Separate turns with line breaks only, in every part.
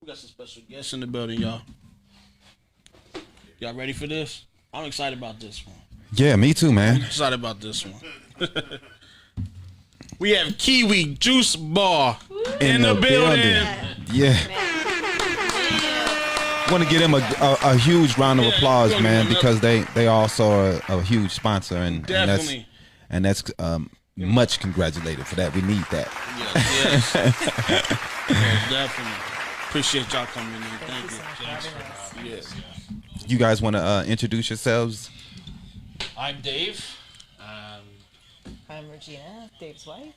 We got some special guests in the building, y'all. Y'all ready for this? I'm excited about this one.
Yeah, me too, man.
I'm excited about this one. We have Kiwi Juice Bar in the building.
Yeah. Want to give them a huge round of applause, man, because they also are a huge sponsor, and that's much congratulated for that. We need that.
Yes. Yes, definitely. Appreciate y'all coming in. Thank you. Yes.
You guys want to introduce yourselves?
I'm Dave.
I'm Regina, Dave's wife.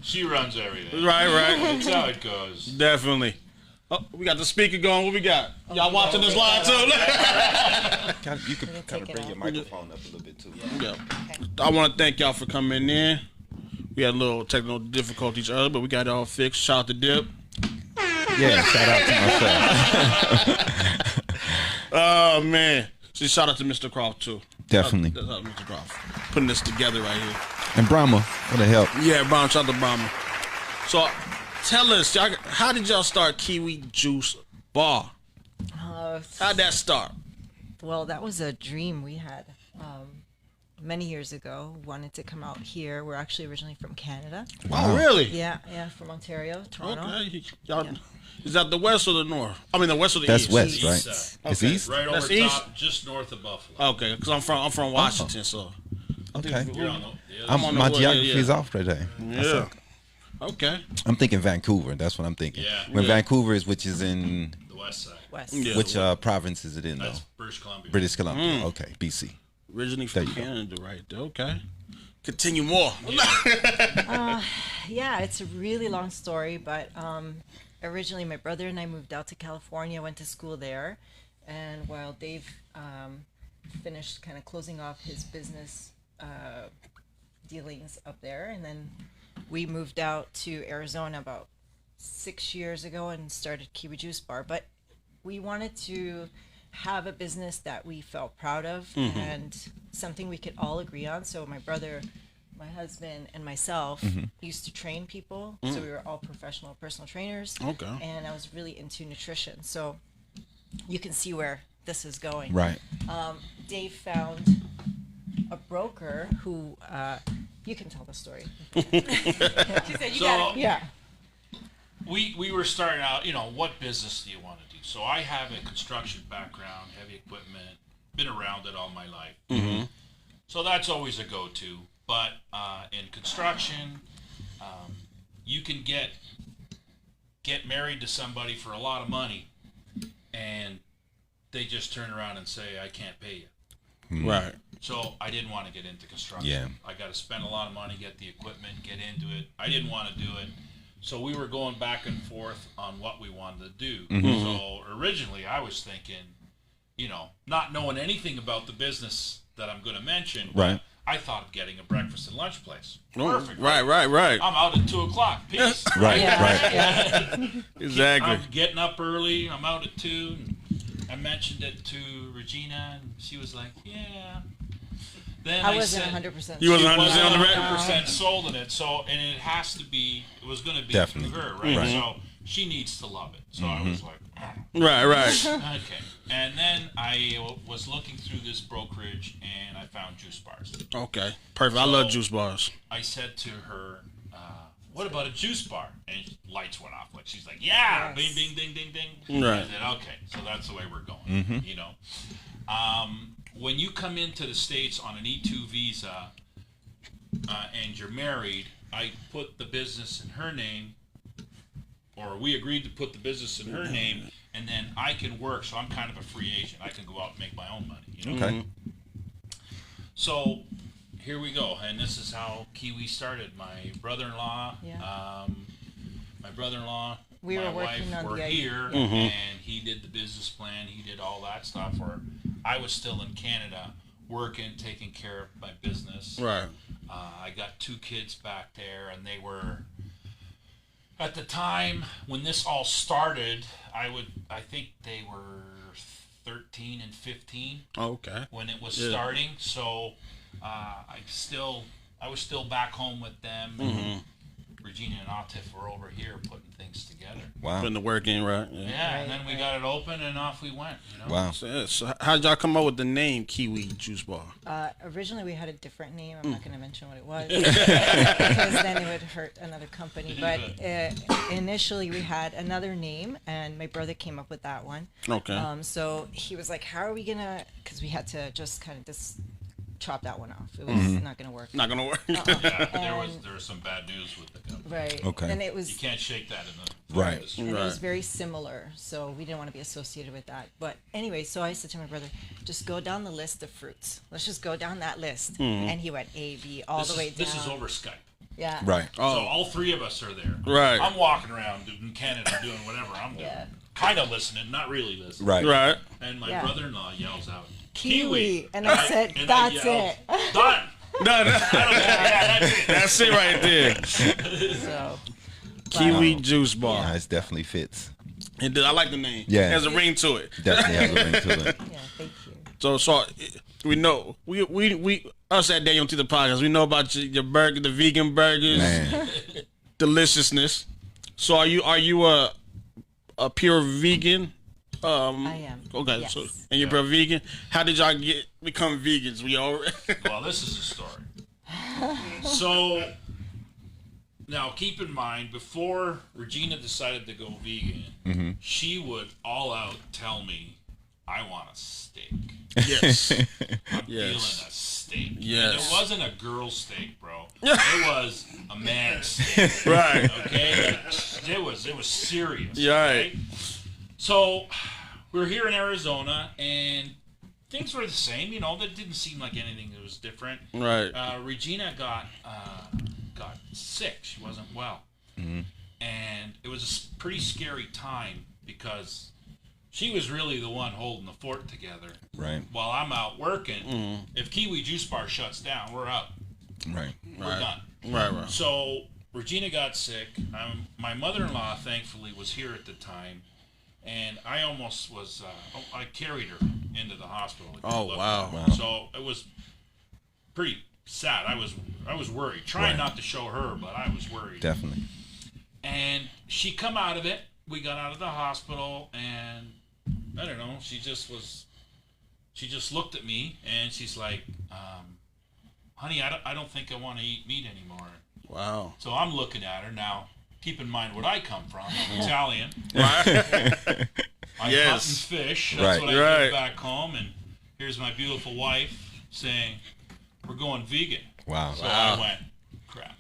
She runs everything.
Right.
That's how it goes.
Definitely. Oh, we got the speaker going. What we got? Y'all watching this live too?
You could kind of bring your microphone up a little bit too.
Yeah. Okay. I want to thank y'all for coming in. We had a little technical difficulties earlier, but we got it all fixed. Shout out to Dip.
Yeah, shout out to myself.
Oh, man. So shout out to Mr. Croft, too.
Definitely.
Shout out to Mr. Croft. Putting this together right here.
And Brahma, for the help.
Yeah, Brahma. Shout out to Brahma. So, tell us, y'all, how did y'all start Kiwi Juice Bar? How'd that start?
Well, that was a dream we had many years ago. Wanted to come out here. We're actually originally from Canada.
Wow. Oh, really?
Yeah, from Ontario, Toronto.
Okay. Y'all, is that the west or the north? I mean, the west or the
That's
east?
west,
East
right?
side.
It's
Okay.
east?
Right over
That's
top,
east?
just north of Buffalo.
Okay, because I'm from Washington, so.
Okay.
You're on the other side.
My geography is off today.
Yeah. Okay.
I'm thinking Vancouver. That's what I'm thinking.
Yeah.
When Vancouver is, which is in
The west side.
West.
Yeah.
which province is it in though?
That's British Columbia.
British Columbia. Okay, BC.
Originally
There
from
you go.
Canada, right there. Okay. Continue more.
Yeah, it's a really long story, but originally my brother and I moved out to California, went to school there, and while Dave finished kind of closing off his business dealings up there, and then we moved out to Arizona about 6 years ago and started Kiwi Juice Bar. But we wanted to have a business that we felt proud of and something we could all agree on. So my brother, my husband, and myself used to train people. So we were all professional personal trainers.
Okay.
And I was really into nutrition. So you can see where this is going.
Right.
Dave found a broker who, you can tell the story. She said, you got it. Yeah.
We were starting out, what business do you want to do? So I have a construction background, heavy equipment, been around it all my life.
Mm-hmm.
So that's always a go-to. But in construction, you can get married to somebody for a lot of money, and they just turn around and say, I can't pay you.
Right.
So I didn't want to get into construction.
Yeah.
I got to spend a lot of money, get the equipment, get into it. I didn't want to do it. So we were going back and forth on what we wanted to do.
Mm-hmm.
So originally I was thinking, not knowing anything about the business that I'm going to mention,
Right.
I thought of getting a breakfast and lunch place.
Oh,
Perfect.
right.
I'm out at 2:00. Peace.
Right.
Yeah.
Right.
Yeah.
Exactly.
I'm getting up early. I'm out at 2. And I mentioned it to Regina, and she was like, "Yeah." Then
I wasn't
said,
100%.
You wasn't
She
100% on the record?
100% sold in it. So, and it has to be. It was going to be
Definitely.
through her, right?
Right.
So she needs to love it. So I was like,
Right.
okay. And then I was looking through this brokerage, and I found juice bars.
Okay. Perfect. I love juice bars.
I said to her, "What about a juice bar?" And lights went off. Like she's like, "Yeah,
Yes.
bing, bing, ding, ding, ding."
Right.
I said, "Okay, so that's the way we're going." When you come into the States on an E2 visa and you're married, I put the business in her name, or we agreed to put the business in her name, and then I can work. So I'm kind of a free agent. I can go out and make my own money.
Okay.
So here we go, and this is how Kiwi started. My brother-in-law,
We
my
were
wife
working on
were
the
here, and he did the business plan. He did all that stuff. Or I was still in Canada working, taking care of my business.
Right.
I got 2 kids back there, and they were at the time when this all started. I think they were 13 and 15
Okay.
when it was starting. So I was still back home with them. And Regina and Atif were over here putting things together.
Wow.
Putting the work in, right?
Yeah, and then we got it open and off we went. You know?
Wow.
So how did y'all come up with the name Kiwi Juice Bar?
Originally, we had a different name. I'm not going to mention what it was because then it would hurt another company. But initially, we had another name, and my brother came up with that one.
Okay.
So he was like, "How are we gonna?" Because we had to just kind of just chop that one off. It was not going to work.
Not gonna work.
Yeah, there was some bad news with the company.
Right.
Okay.
And it was
You can't shake that in the
Right.
industry.
and it was
Right.
very similar, so we didn't want to be associated with that. But anyway, so I said to my brother, just go down the list of fruits. Let's just go down that list. And he went A, B, all the way down.
This is over Skype.
Yeah.
Right.
So all three of us are there.
Right.
I'm walking around in Canada doing whatever I'm doing.
Yeah.
Kind of listening, not really listening.
Right.
Right.
And my
Yeah.
brother-in-law yells out,
Kiwi. And I said,
and
that's
yelled,
it.
Done.
No,
Yeah, that's it.
that's it right there.
So,
Kiwi Juice Bar.
Yeah, it definitely fits.
And I like the name.
Yeah.
It has a ring to it.
Definitely has a ring to it.
yeah, thank you.
So we know we us at DanYo&Tita podcast. We know about your burger, the vegan burgers,
Man.
deliciousness. So are you a pure vegan?
I am.
Okay,
Yes.
so and you're pure vegan. How did y'all become vegans? We all
Well, this is a story. So, now keep in mind, before Regina decided to go vegan, she would all out tell me, I want a steak.
yes.
I'm feeling a steak.
Yes.
And it wasn't a girl steak, bro. It was a man's steak.
Right.
Okay? It was serious.
Yeah, right.
Okay? So, we're here in Arizona, and things were the same. You know, that didn't seem like anything that was different.
Right.
Regina got sick. She wasn't well. And it was a pretty scary time because she was really the one holding the fort together.
Right.
While I'm out working, if Kiwi Juice Bar shuts down, we're out.
Right.
We're done.
Right.
So Regina got sick. My mother-in-law, thankfully, was here at the time. And I almost was, I carried her into the hospital.
Oh, wow.
So it was pretty sad. I was worried. Trying not to show her, but I was worried.
Definitely.
And she come out of it. We got out of the hospital, and I don't know, she just looked at me, and she's like, honey, I don't think I want to eat meat anymore.
Wow.
So I'm looking at her now. Keep in mind what I come from. I'm Italian.
Right.
I
Yes.
hunt and fish. That's
Right.
what I
Right.
did back home. And here's my beautiful wife saying, we're going vegan.
Wow.
So I went, crap.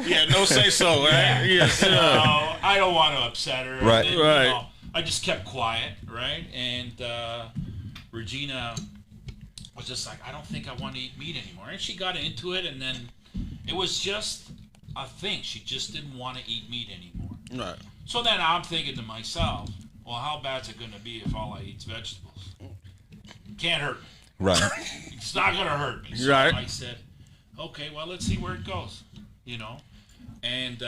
Yeah, no say so, right? Yes.
So I don't want to upset her.
Right.
And,
Right.
I just kept quiet, right? And Regina was just like, I don't think I want to eat meat anymore. And she got into it, and then it was just a thing. She just didn't want to eat meat anymore.
Right.
So then I'm thinking to myself, well, how bad's it going to be if all I eat's vegetables? Can't hurt me.
Right.
It's not going to hurt me. So
Right.
I said, okay, well, let's see where it goes, you know? And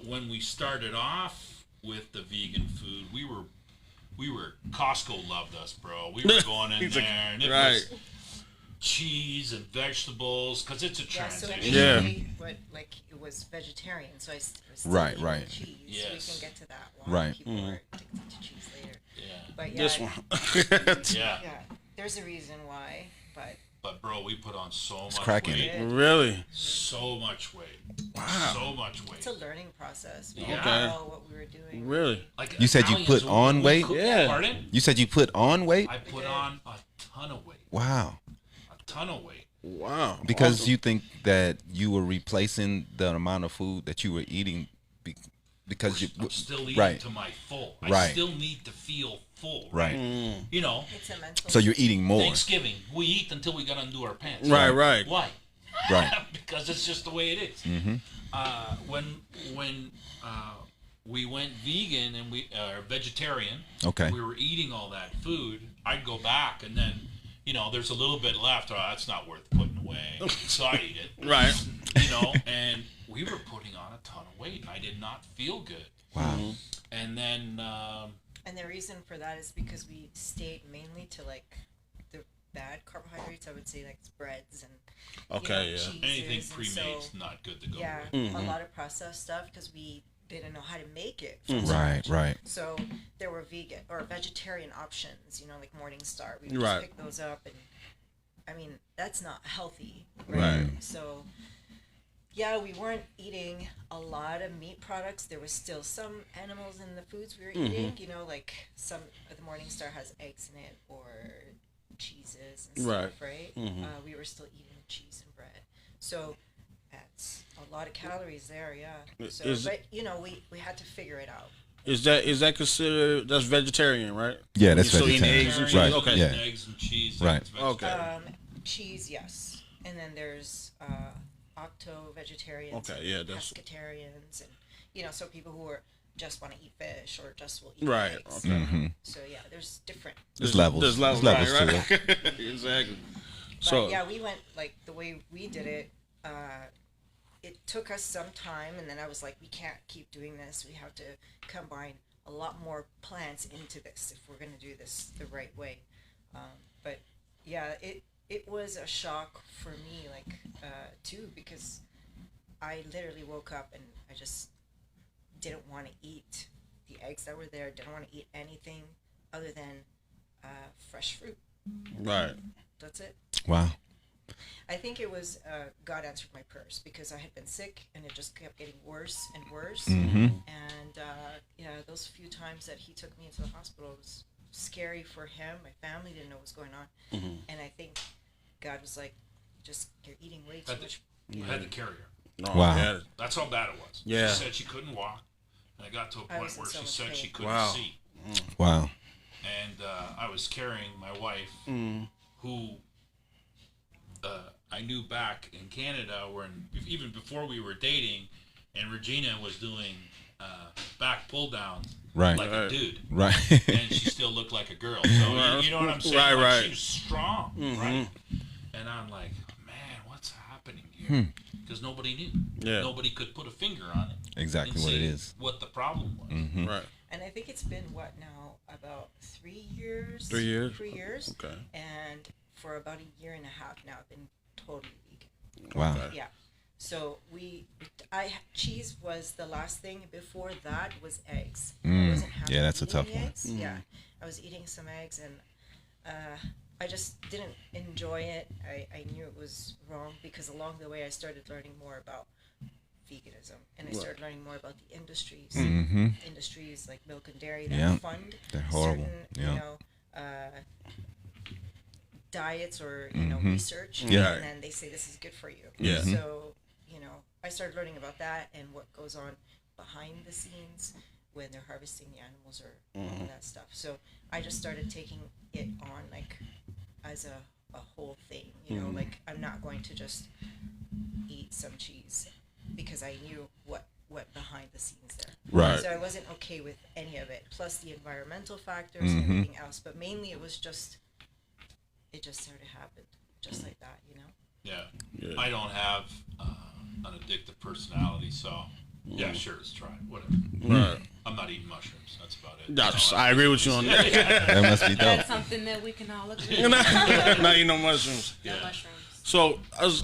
when we started off with the vegan food, we were Costco loved us, bro. We were going in
He's
there,
like,
and it
right.
was cheese and vegetables, because it's a
Yeah, so
transition.
initially, it was vegetarian, so I was
Right,
eating
right.
cheese.
Yes.
We can get to that one.
Right.
People are addicted to cheese later.
Yeah.
But yeah,
This one.
Yeah.
yeah, there's a reason why, but
But, bro, we put on so much
cracking.
weight.
Really?
So much weight.
Wow.
So much weight.
it's a learning process. We
Yeah.
didn't know what we were doing.
Really?
Like
You said you
Italians,
put on
we
weight?
cook-
Yeah.
Pardon?
You said you put on weight?
I put on a ton of weight.
Wow.
A ton of weight.
Wow.
Because
Awesome.
you think that you were replacing the amount of food that you were eating because you
I'm still eating
right.
to my full. I
Right.
still need to feel full.
Right.
You know,
It's a mental.
So you're eating more.
Thanksgiving, we eat until we gotta undo our pants.
Right.
Why?
Right.
Because it's just the way it is. When we went vegan and we vegetarian,
Okay.
we were eating all that food. I'd go back and then, you know, there's a little bit left. Oh, that's not worth putting away. So I eat it.
Right.
You know, and we were putting on a ton of weight. And I did not feel good.
Wow.
And then
And the reason for that is because we stayed mainly to like the bad carbohydrates. I would say like breads and
Okay,
cheeses,
Anything
and
pre-made is not good to go
Yeah,
with.
a lot of processed stuff because we didn't know how to make it.
Right.
So there were vegan or vegetarian options, like Morningstar. We would
Right.
just pick those up, and I mean that's not healthy,
Right.
So yeah, we weren't eating a lot of meat products. There was still some animals in the foods we were eating. Like some of the Morningstar has eggs in it or cheeses and stuff, right? We were still eating cheese and bread, so that's a lot of calories there. Yeah. So, but we had to figure it out.
Is that considered that's vegetarian, right?
Yeah, that's
You still eating
vegetarian.
eggs and cheese?
Right.
Okay.
Yeah.
Eggs and cheese.
Right.
That's vegetarian.
Okay.
Cheese, yes, and then there's octo-vegetarians,
Okay, yeah, that's
pescatarians, and so people who just want to eat fish or just will eat
right.
eggs.
Okay.
So yeah, there's different.
There's levels.
There's levels,
right.
to it. Exactly.
But
So
yeah, we went like the way we did it. It took us some time, and then I was like, we can't keep doing this. We have to combine a lot more plants into this if we're going to do this the right way. But yeah, it was a shock for me, too, because I literally woke up and I just didn't want to eat the eggs that were there. Didn't want to eat anything other than fresh fruit.
right.
That's it.
Wow.
I think it was God answered my prayers because I had been sick and it just kept getting worse and worse. And those few times that he took me into the hospital was scary for him. My family didn't know what was going on, and I think God was like, "Just you're eating way too much."
I had to carry her.
No,
Wow.
yeah.
That's how bad it was.
Yeah.
She said she couldn't walk, and I got to a
I
point
was in
where
so
she
much
said
pain.
she couldn't
Wow.
see.
Wow.
And I was carrying my wife, who I knew back in Canada, even before we were dating, and Regina was doing back pull down
Right.
like a dude,
Right.
and she still looked like a girl. So you know what I'm saying?
Right,
Like,
right.
She was strong, right? And I'm like, man, what's happening here? Because nobody knew.
Yeah.
Nobody could put a finger on it.
Exactly
and
what it
see
is.
What the problem was.
Right.
And I think it's been about 3 years.
3 years?
3 years.
Okay.
And for about a year and a half now, I've been totally vegan.
Wow.
Okay.
Yeah. So cheese was the last thing. Before that was eggs. I wasn't having
Yeah, that's a
eating
tough
any
one.
eggs. Yeah, I was eating some eggs, and I just didn't enjoy it. I knew it was wrong because along the way I started learning more about veganism, and I started learning more about the industries. Industries like milk and dairy that
Yeah.
fund
They're horrible.
certain,
Yeah.
diets or research,
Yeah.
and then they say this is good for you.
Yeah.
So I started learning about that and what goes on behind the scenes when they're harvesting the animals or all that stuff. So I just started taking it on as a whole thing. Like I'm not going to just eat some cheese because I knew what went behind the scenes there.
Right.
So I wasn't okay with any of it, plus the environmental factors and everything else. But mainly it just sort of happened just like that,
Yeah. I don't have an addictive personality, so yeah, sure, let's try it. Whatever.
Right.
I'm not eating mushrooms. That's about it.
I agree with you on that.
That must be dope.
That's something that we can all agree on.
Not eating no mushrooms.
No mushrooms.
So I was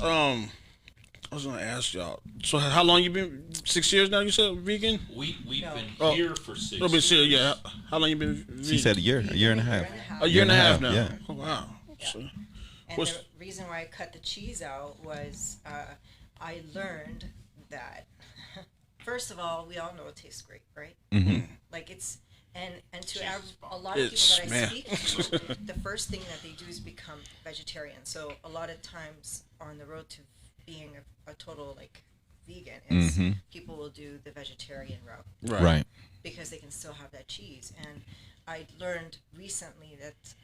gonna ask y'all. So how long you been? 6 years now? You said vegan?
We've been
Oh.
here for 6
No, but
years.
seriously, yeah. How long you been vegan?
She said a year and a half.
a year and a half now.
Yeah.
Oh wow. So,
And
What's-
the reason why I cut the cheese out was I learned that first of all, we all know it tastes great, right? Like it's and to a lot of
It's-
people that I
man.
speak to, the first thing that they do is become vegetarian. So a lot of times on the road to being a total vegan, it's people will do the vegetarian route
Right.
because they can still have that cheese. And I learned recently that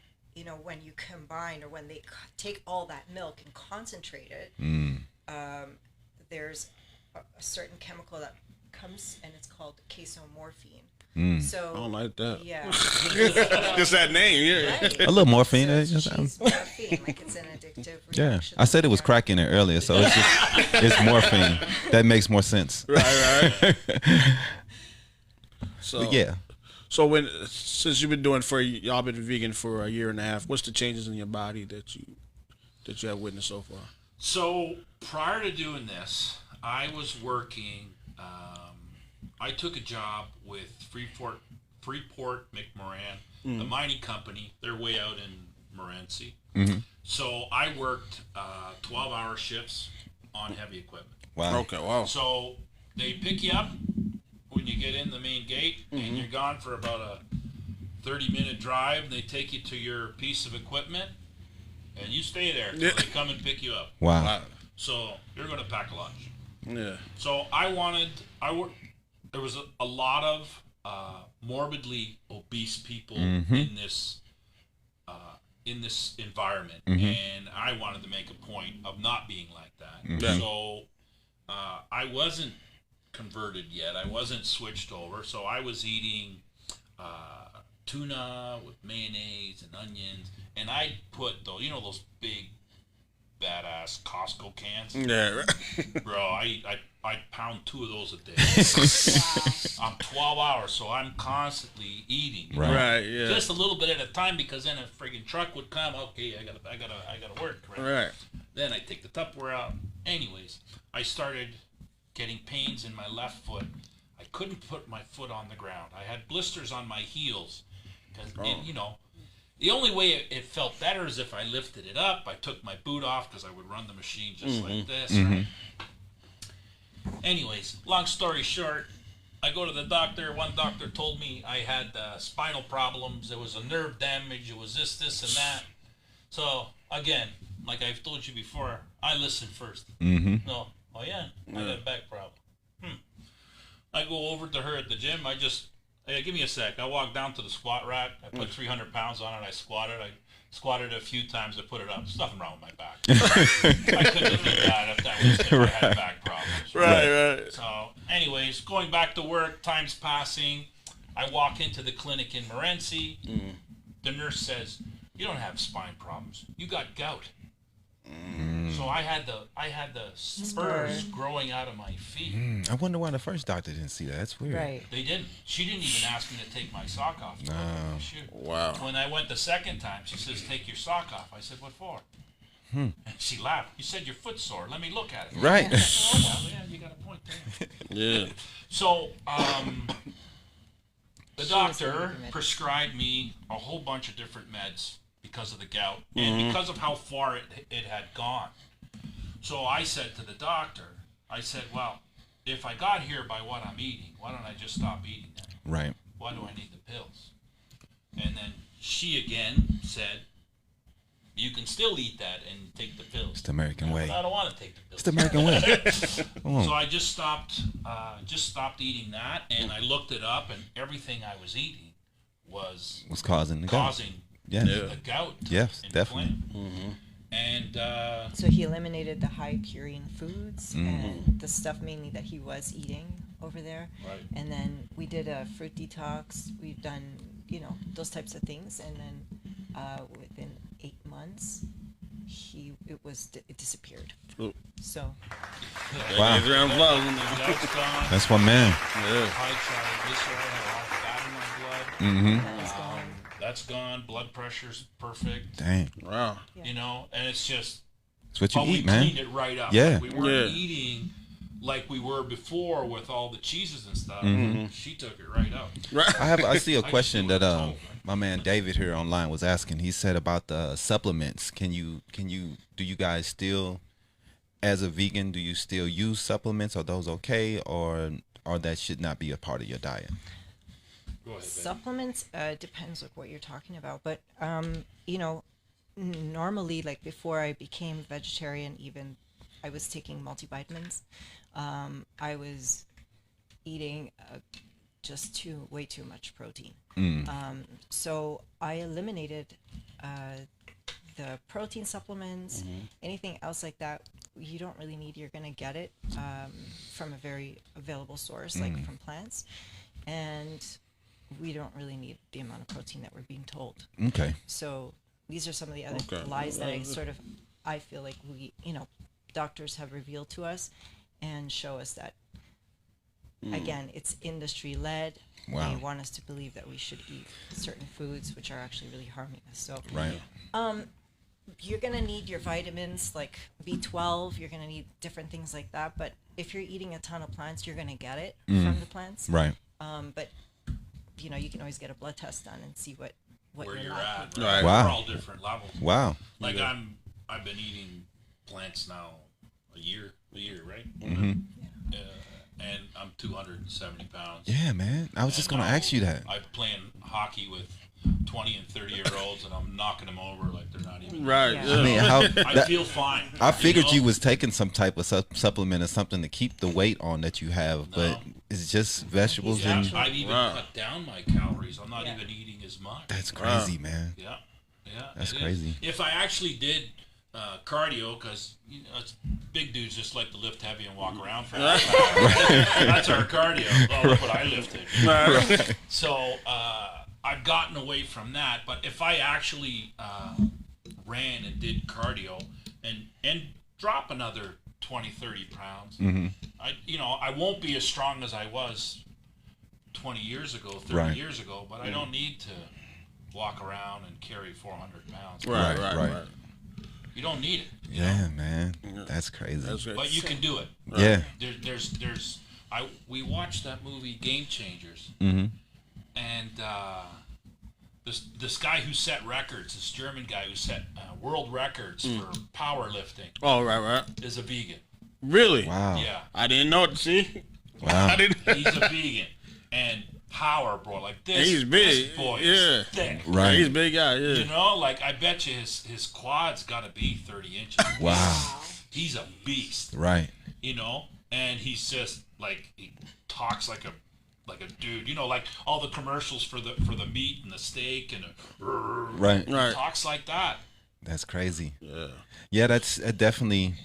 when you combine or when they take all that milk and concentrate it, there's a certain chemical that comes and it's called casomorphine. So
I don't like that.
yeah,
Just that name, yeah.
right.
A little morphine.
So it's
just,
cheese morphine, it's an addictive
yeah.
reaction.
I said it was crack in there earlier, so it's just it's morphine. That makes more sense.
Right. So
But yeah.
So since you've been vegan for a year and a half, what's the changes in your body that you have witnessed so far?
So prior to doing this, I was working. I took a job with Freeport McMoran, the mining company. They're way out in Morenci. So I worked 12-hour shifts on heavy equipment.
Wow.
Okay, wow.
So they pick you up when you get in the main gate, and you're gone for about a 30-minute drive. They take you to your piece of equipment, and you stay there till they come and pick you up.
Wow.
So you're going to pack lunch.
Yeah.
So there was a lot of morbidly obese people in this environment, and I wanted to make a point of not being like that. So I wasn't converted yet. I wasn't switched over. So I was eating tuna with mayonnaise and onions, and I put those big badass Costco cans.
Yeah.
Bro, I pound 2 of those a day. I'm 12 hours, so I'm constantly eating.
Right. Yeah.
Just a little bit at a time, because then a friggin' truck would come. Okay, I gotta work.
Right.
Then I take the Tupperware out. Anyways, I started getting pains in my left foot. I couldn't put my foot on the ground. I had blisters on my heels, because the only way it felt better is if I lifted it up. I took my boot off because I would run the machine just like this. Right? Anyways, long story short, I go to the doctor. One doctor told me I had spinal problems. There was a nerve damage. It was this, and that. So, again, like I've told you before, I listen first. No, I got a back problem. I go over to her at the gym. Hey, give me a sec. I walked down to the squat rack. I put 300 pounds on it. I squatted. I squatted a few times to put it up. There's nothing wrong with my back. I couldn't have done that if I had back problems.
Right.
So, anyways, going back to work, time's passing. I walk into the clinic in Morenci. The nurse says, "You don't have spine problems. You got gout." So I had the spurs growing out of my feet.
I wonder why the first doctor didn't see that. That's weird.
Right.
They didn't. She didn't even ask me to take my sock off.
No.
Wow.
When I went the second time, she says, "Take your sock off." I said, "What for?" And she laughed. "You said your foot's sore. Let me look at it."
Right.
Oh, well, yeah, you got a point there.
Yeah.
So, the doctor prescribed me a whole bunch of different meds because of the gout and because of how far it had gone. So I said to the doctor, well, if I got here by what I'm eating, why don't I just stop eating them?
Right.
Why do I need the pills? And then she again said, you can still eat that and take the pills.
It's the American way.
But I don't want to take the pills.
It's the American way.
So I just stopped eating that, and I looked it up, and everything I was eating was
causing the gout.
The gout.
Yes, definitely.
And
so he eliminated the high purine foods and the stuff mainly that he was eating over there.
Right.
And then we did a fruit detox. We've done, those types of things. And then within 8 months, it disappeared.
Ooh.
So.
Wow.
That's gone.
That's one man.
High triglyceride, a lot of fat in my blood.
That's gone.
That's gone. Blood pressure's perfect.
Dang.
Wow.
Yeah.
And it's just.
It's what you
we
eat, man.
cleaned it right up.
Yeah.
Like we weren't eating like we were before with all the cheeses and stuff. She took it right out.
I see a question that
right?
my man David here online was asking. He said about the supplements. Do you guys still, as a vegan, do you still use supplements? Are those okay, or that should not be a part of your diet?
Go ahead,
Supplements depends on what you're talking about, but normally, like before I became vegetarian, even I was taking multivitamins. I was eating just way too much protein. So I eliminated the protein supplements. Anything else like that, you don't really need. You're going to get it from a very available source, like from plants. And we don't really need the amount of protein that we're being told. Okay. So these are some of the other lies that I feel like doctors have revealed to us and show us that, again, it's industry led.
Wow.
They want us to believe that we should eat certain foods which are actually really harming us. So,
right.
you're gonna need your vitamins like B12. You're gonna need different things like that. But if you're eating a ton of plants, you're gonna get it from the plants.
Right.
But you can always get a blood test done and see what
Where
you're
you're
lacking.
at.
Right.
Wow.
We're all different levels.
Wow.
Like I've been eating plants now a year, right? And I'm 270 pounds.
Yeah, man. I was just gonna ask you that.
I'm playing hockey with 20 and 30-year-olds, and I'm knocking them over like they're not even.
Right.
Yeah.
Yeah.
I mean, how?
I feel fine.
I figured
know?
you was taking some type of supplement or something to keep the weight on that you have, but it's just vegetables
Yeah,
and
I've even
Wow.
cut down my calories. I'm not
Yeah.
even eating as much.
that's crazy, man.
Yeah.
That's
it is.
crazy.
If I actually did cardio, because it's big dudes just like to lift heavy and walk around for that's our cardio. Well, look what I lifted.
Right.
So I've gotten away from that. But if I actually ran and did cardio and drop another 20, 30 pounds, I won't be as strong as I was 20 years ago, 30
Right.
years ago. But I don't need to walk around and carry 400 pounds.
Right.
You don't need it.
Yeah, man. That's crazy.
That's great.
But you can do it.
Yeah.
We watched that movie Game Changers,
Mm-hmm.
and this guy who set records, this German guy who set world records for powerlifting,
Oh, right.
is a vegan.
Really?
Wow.
Yeah,
I didn't know. See?
Wow.
I didn't.
he's a vegan, and power, bro. Like this,
He's big.
This boy
Yeah.
is thick.
Right.
He's a big guy. Yeah.
You know, like I bet you his quads got to be 30 inches.
Wow.
He's a beast.
Right.
You know, and he's just like he talks like a dude. You know, like all the commercials for the meat and the steak and
Right.
Right.
talks like that.
That's crazy.
Yeah.
Yeah, that's definitely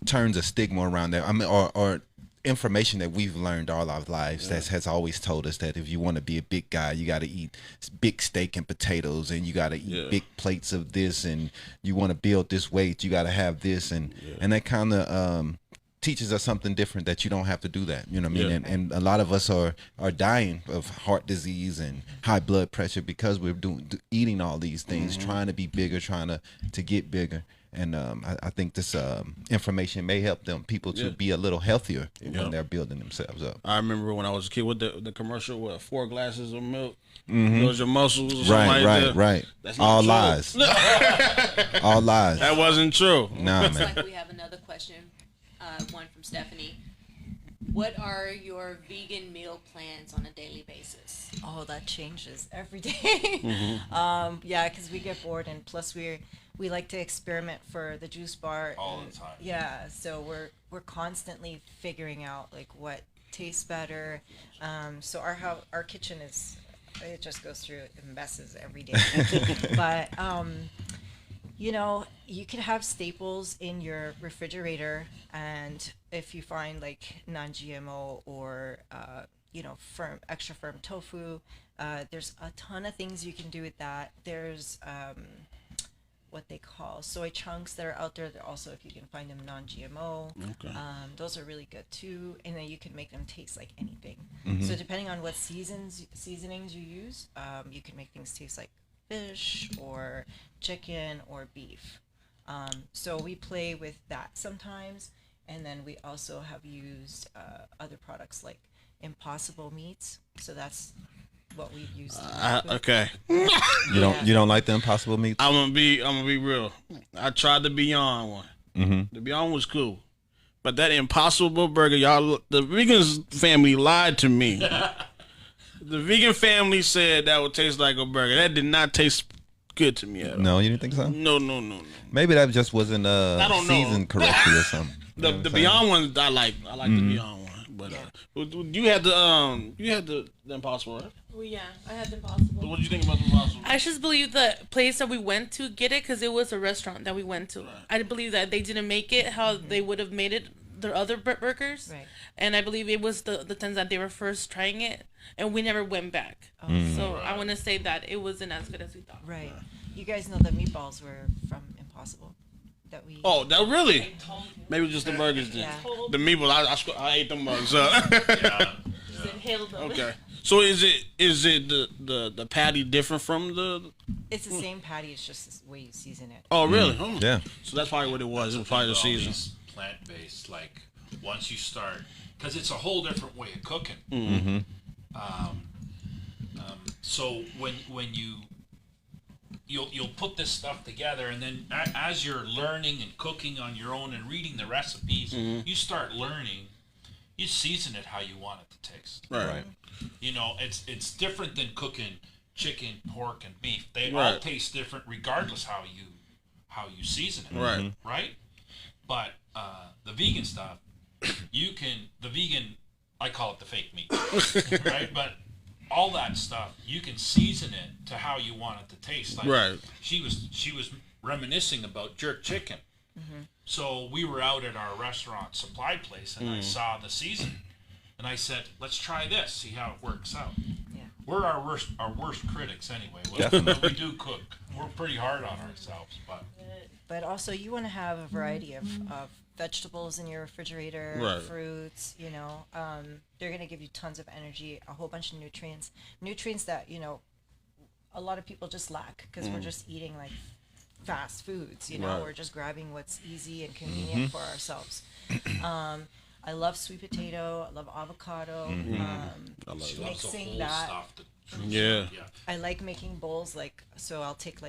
turns a stigma around that. I mean, or information that we've learned all our lives that has always told us that if you want to be a big guy, you got to eat big steak and potatoes, and you got to eat big plates of this, and you want to build this weight, you got to have this, and that kind of teaches us something different, that you don't have to do that. You know what I mean?
Yeah.
And a lot of us are dying of heart disease and high blood pressure because we're eating all these things, trying to be bigger, trying to get bigger. And I think this information may help people to be a little healthier when they're building themselves up.
I remember when I was a kid with the commercial with 4 glasses of milk. Those your muscles or something
Right,
like that.
right.
That's not
All
true.
lies. All lies.
That wasn't true.
Nah,
Looks
man.
like we have another question, one from Stephanie. What are your vegan meal plans on a daily basis?
Oh, that changes every day. Yeah, because we get bored, and plus we like to experiment for the juice bar
All
and-
the time.
Yeah, so we're constantly figuring out like what tastes better. So our kitchen it just goes through messes every day. But you could have staples in your refrigerator, and if you find like non-GMO or extra firm tofu, there's a ton of things you can do with that. There's what they call soy chunks that are out there. They're also, if you can find them non-GMO,
Okay.
those are really good too. And then you can make them taste like anything. So depending on what seasonings you use, you can make things taste like fish or chicken or beef. So we play with that sometimes. And then we also have used other products like Impossible meats. So that's what we've used.
Okay.
You don't like the Impossible meats?
I'm gonna be real. I tried the Beyond one.
Mm-hmm.
The Beyond was cool, but that Impossible burger, the vegan family lied to me. The vegan family said that would taste like a burger. That did not taste good to me at all.
No, you didn't think so?
No.
Maybe that just wasn't
don't know.
seasoned correctly or something. You know what
The
I'm saying?
Beyond ones I like. I like the Beyond one, but you had the Impossible, right?
Well, yeah, I had the Impossible.
What did you think about the Impossible?
I just believe the place that we went to get it, because it was a restaurant that we went to.
Right.
I believe that they didn't make it how they would have made it their other burgers.
Right.
And I believe it was the times that they were first trying it, and we never went back. So I want to say that it wasn't as good as we thought.
Right. You guys know the meatballs were from Impossible. That we.
Oh, that really? Maybe just the burgers then.
Yeah.
The meatballs, I ate them bugs. So.
Yeah.
Just inhaled them.
Okay. So is it the patty different from the
It's the same patty. It's just the way you season it.
Oh, really? Oh.
Yeah.
So that's probably what it was. It was probably the
All
season.
these plant-based, like once you start, because it's a whole different way of cooking.
Mm-hmm.
So when you'll put this stuff together, and then as you're learning and cooking on your own and reading the recipes, you start learning. You season it how you want it to taste.
Right.
You know, it's different than cooking chicken, pork, and beef. They all
Right.
taste different regardless how you season it.
Right.
Right. But the vegan stuff, the vegan, I call it the fake meat, right? But all that stuff, you can season it to how you want it to taste. Like
Right.
She was reminiscing about jerk chicken. So we were out at our restaurant supply place, and I saw the season, and I said, "Let's try this, see how it works out."
Yeah.
We're our worst critics anyway. When we do cook, we're pretty hard on ourselves,
But also, you want to have a variety of vegetables in your refrigerator,
Right.
fruits. You know, they're going to give you tons of energy, a whole bunch of nutrients that a lot of people just lack because we're just eating like fast foods.
Right.
We're just grabbing what's easy and convenient for ourselves. I love sweet potato. I love avocado.
I love
she
that.
loves the
Mixing
whole
that.
stuff.
Yeah.
I like making bowls so I'll take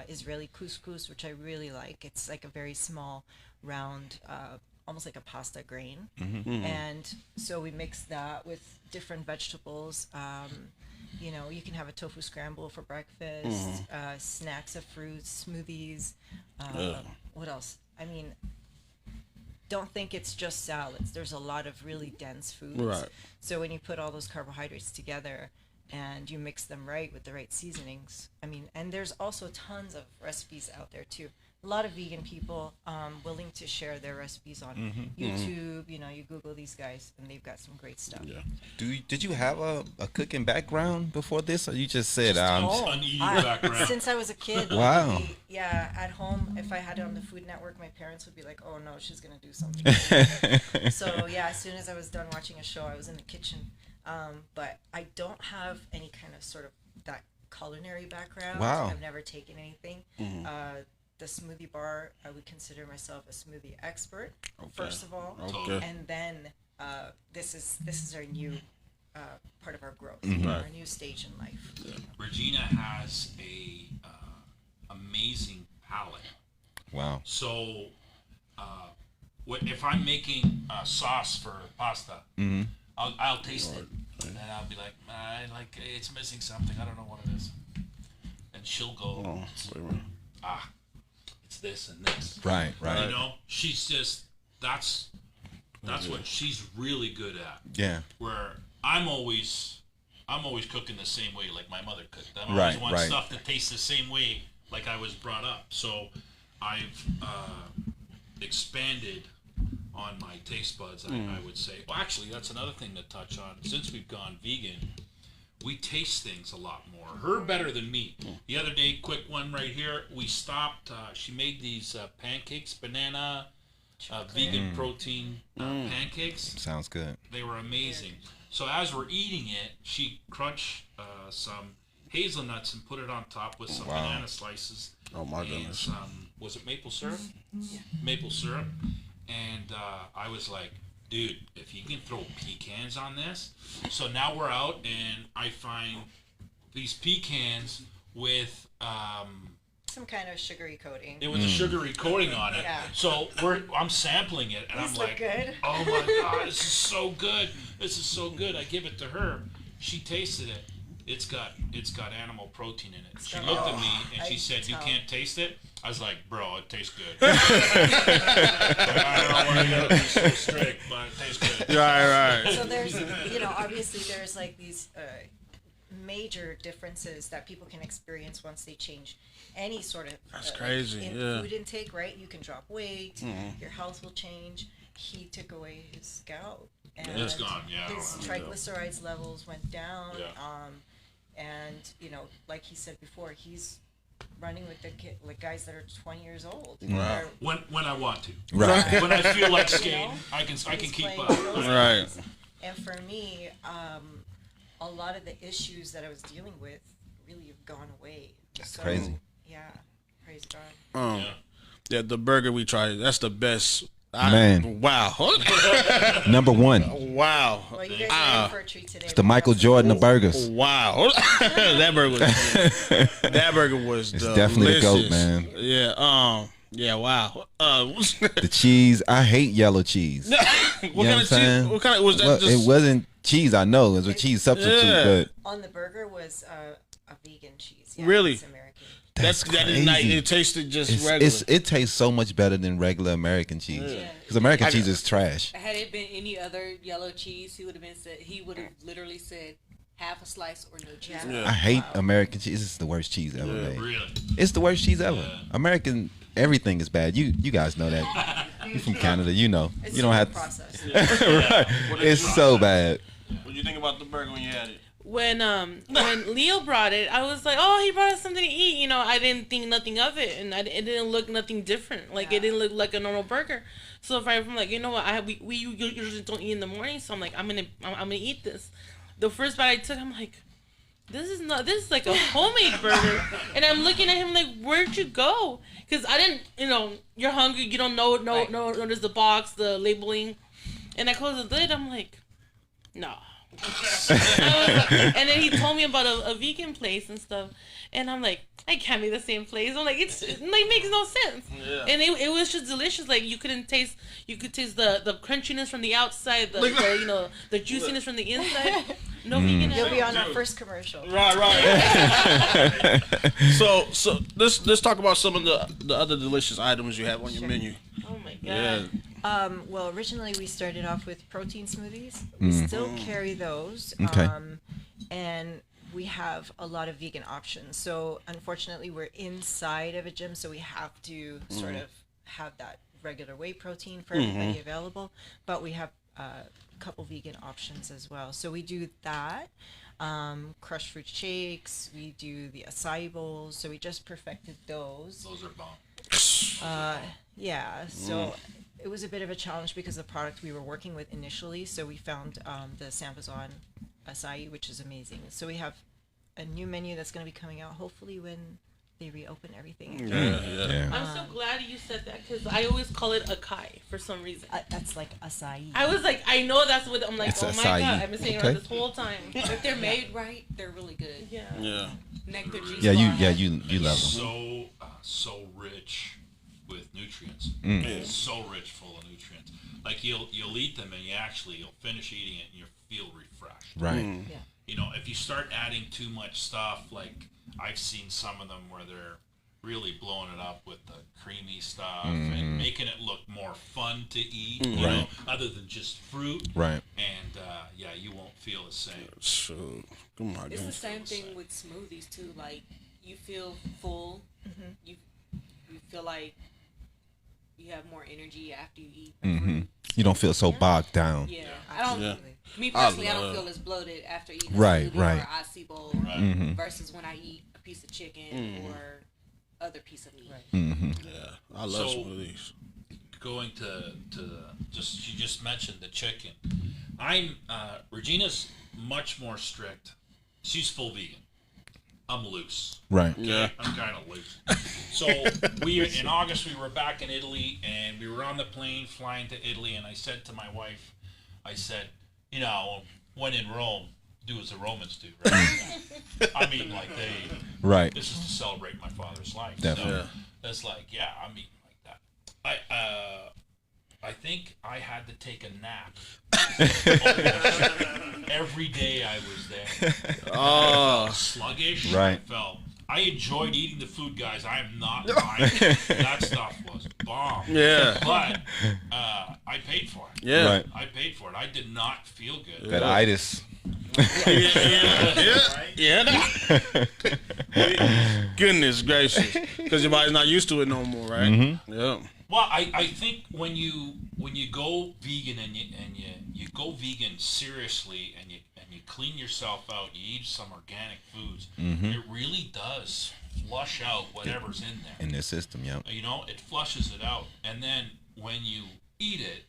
Israeli couscous, which I really like. It's like a very small, round, almost like a pasta grain. And so we mix that with different vegetables. You can have a tofu scramble for breakfast, snacks of fruits, smoothies. What else? I mean, don't think it's just salads. There's a lot of really dense foods.
Right.
So when you put all those carbohydrates together and you mix them right with the right seasonings, and there's also tons of recipes out there too. A lot of vegan people willing to share their recipes on YouTube. You Google these guys and they've got some great stuff.
Yeah.
Did you have a cooking background before this, or you just said
An eating background.
Since I was a kid.
Wow.
At home, if I had it on the Food Network, my parents would be like, "Oh no, she's gonna do something." So yeah, as soon as I was done watching a show, I was in the kitchen. But I don't have any kind of sort of that culinary background.
Wow.
I've never taken anything. The smoothie bar, I would consider myself a smoothie expert, first of all.
Okay.
And then this is our new part of our growth,
Right.
our new stage in life.
Regina has a amazing palate.
Wow.
So, if I'm making a sauce for pasta, I'll taste it, and I'll be like, it's missing something. I don't know what it is. And she'll go,
Oh, wait a minute.
it's this and this.
Right.
She's just that's what she's really good at.
Yeah.
Where I'm always cooking the same way like my mother cooked. I always
Right,
want
right.
stuff that tastes the same way like I was brought up. So I've expanded on my taste buds, I would say. Well, actually, that's another thing to touch on. Since we've gone vegan, we taste things a lot more. Her better than me. The other day, quick one right here, we stopped. She made these pancakes, banana, vegan protein pancakes.
Sounds good.
They were amazing. So as we're eating it, she crunched some hazelnuts and put it on top with some banana slices.
Oh my
And
goodness.
some, was it maple syrup? Yeah. Maple syrup. And I was like, dude, if you can throw pecans on this. So now we're out and I find these pecans with
Some kind of sugary coating.
it was a sugary coating on it.
Yeah.
So I'm sampling it and
These
I'm
look
like,
good.
oh my god, this is so good. This is so good. I give it to her. She tasted it. It's got animal protein in it. She looked at me and she
I
said, "You
tell.
can't taste it." I was like, "Bro, it tastes good." I don't want to be so strict, but it tastes good.
Right.
So there's, obviously there's like these major differences that people can experience once they change any sort of
That's crazy,
in
yeah.
food intake, right? You can drop weight, your health will change. He took away his gout. And
It's gone, yeah, I
His
don't have
triglycerides levels went down.
Yeah.
And like he said before, he's running with the guys that are 20 years old.
Wow.
They're-
When I want to.
Right.
When I feel like
You
skating,
know?
I can
He's
keep
playing
up.
those
Right.
games. And for me, a lot of the issues that I was dealing with really have gone away.
That's crazy.
Yeah, praise God.
Yeah, the burger we tried, that's the best.
Man.
Wow.
Number one.
Wow.
Well, you guys are in for a treat today.
It's the Michael Jordan of burgers.
Wow. that burger was
It's
delicious.
definitely the GOAT, man.
Yeah. Yeah. Wow.
The cheese. I hate yellow cheese.
what kind of cheese? What kind of was that?
Well,
just
it wasn't cheese. I know it was a cheese substitute,
Yeah.
but
On the burger was a vegan cheese. Yeah,
Really?
It's American.
that
crazy.
is nice. It tasted just regular.
It tastes so much better than regular American cheese. Because American cheese is trash.
Had it been any other yellow cheese, he would have literally said half a slice or no cheese.
Yeah.
I hate American cheese. This is the worst cheese ever made.
Really?
It's the worst cheese ever. American everything is bad. You guys know that. You're from Canada, you know.
It's
You don't have
process.
right. It's so bad.
What do you think about the burger when you had it?
When Leo brought it, I was like, oh, he brought us something to eat. You know, I didn't think nothing of it, and it didn't look nothing different. Like it didn't look like a normal burger. So if I'm like, you know what, we usually don't eat in the morning, so I'm like, I'm gonna eat this. The first bite I took, I'm like, this is like a homemade burger, and I'm looking at him like, where'd you go? Because I didn't, you know, you're hungry, you don't notice the box, the labeling, and I close the lid. I'm like, no. And then he told me about a vegan place and stuff, and I'm like, I can't be the same place. I'm like, it makes no sense.
Yeah.
And it was just delicious. Like you could taste the crunchiness from the outside, the juiciness from the inside. No vegan.
You'll be on our first commercial.
Right. so let's talk about some of the other delicious items you have on your menu.
Oh my god.
Yeah.
Well, originally we started off with protein smoothies. We still carry those.
Okay.
And we have a lot of vegan options. So unfortunately, we're inside of a gym, so we have to sort of have that regular whey protein for everybody available. But we have a couple vegan options as well. So we do that. Crushed fruit shakes. We do the acai bowls. So we just perfected those.
Those are bomb.
Yeah. So it was a bit of a challenge because the product we were working with initially. So we found the Sampazon acai, which is amazing. So we have a new menu that's going to be coming out hopefully when they reopen everything again.
Yeah.
I'm so glad you said that because I always call it acai for some reason.
That's like acai.
I was like, I know that's what I'm like.
It's
Oh my
acai.
god, I've been saying it
Okay.
this whole time.
If they're made right, they're really good.
Yeah.
Yeah.
Nectar juice.
Yeah,
bar.
you love them.
So rich with nutrients.
Mm.
It's so rich, full of nutrients. Like you'll eat them and you'll finish eating it and you feel refreshed.
Right.
Yeah.
You know, if you start adding too much stuff, like I've seen some of them where they're really blowing it up with the creamy stuff and making it look more fun to eat, you know, other than just fruit.
Right.
And you won't feel the same.
So, come on.
It's the same thing with smoothies too. Like you feel full. You feel like you have more energy after you eat.
Hmm. You don't feel so bogged down.
Yeah, I don't.
Yeah.
Me personally, I
love-
don't feel as bloated after eating
Right,
a smoothie
right.
or acai bowl versus when I eat a piece of chicken or other piece of meat.
Hmm.
Yeah, I love
So-
smoothies.
Going to you just mentioned the chicken. I'm Regina's much more strict. She's full vegan. I'm loose.
Right.
Yeah.
I'm kind of loose. So in August we were back in Italy and we were on the plane flying to Italy and I said to my wife, I said, you know, when in Rome, do as the Romans do, right? I mean, like
Right.
this is to celebrate my father's life.
Definitely.
So it's like, yeah, I'm eating like that. I think I had to take a nap every day I was there.
Oh,
Sluggish.
Right.
I enjoyed eating the food, guys. I am not lying. That stuff was bomb.
yeah.
But I paid for it.
Yeah.
Right.
I paid for it. I did not feel good.
That itis.
Goodness gracious, because your body's not used to it no more, right? Yeah.
Well, I think when you go vegan and you go vegan seriously and you clean yourself out, you eat some organic foods, it really does flush out whatever's in there.
In the system, yeah.
You know, it flushes it out, and then when you eat it,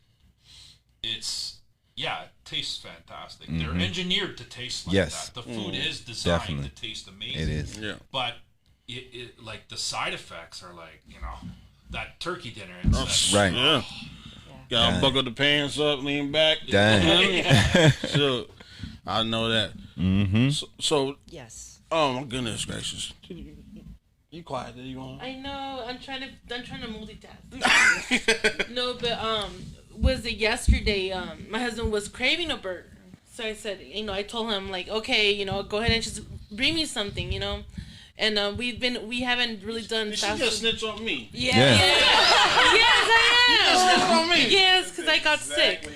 it's yeah, it tastes fantastic. They're engineered to taste like
Yes.
that. The food is designed
Definitely.
to taste amazing.
It is.
Yeah.
But it like the side effects are like, that turkey dinner. It's
Right.
Yeah. Gotta
Yeah.
buckle the pants up, lean back.
Dang.
So, I know that.
Mm-hmm.
So,
Yes.
oh my goodness gracious. You quiet? Did you want?
I know. I'm trying to multitask. No, but was it yesterday? My husband was craving a burger, so I said, I told him like, okay, go ahead and just bring me something, And we haven't really done
She
fast
just
food.
snitch on me.
Yeah.
Yeah.
Yes, I am.
Snitch on me.
Yes, because I got sick.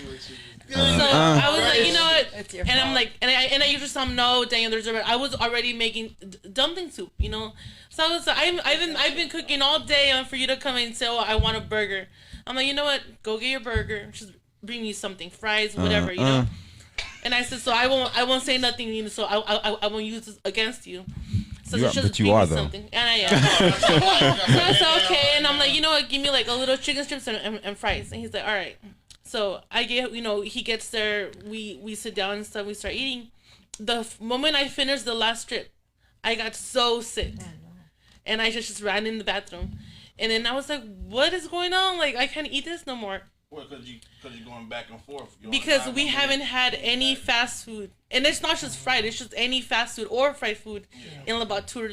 So I was like, you know what?
It's your
And
fault.
I'm like, and I usually tell him, no, Daniel, I was already making dumpling soup, So I've been cooking all day for you to come and say, oh, I want a burger. I'm like, you know what? Go get your burger. Just bring me something, fries, whatever, And I said, so I won't say nothing, so I won't use this against you. So
You are-
just
but you
bring
are,
me
though.
something, and I am. So I said, okay, and I'm like, you know what? Give me like a little chicken strips and fries, and he's like, all right. So I get, he gets there. We sit down and stuff. We start eating. The moment I finished the last strip, I got so sick, and I just ran in the bathroom, and then I was like, "What is going on? Like I can't eat this no more."
Well, because you're going back and forth.
Because we haven't had any fast food, and it's not just fried. It's just any fast food or fried food in about 2 or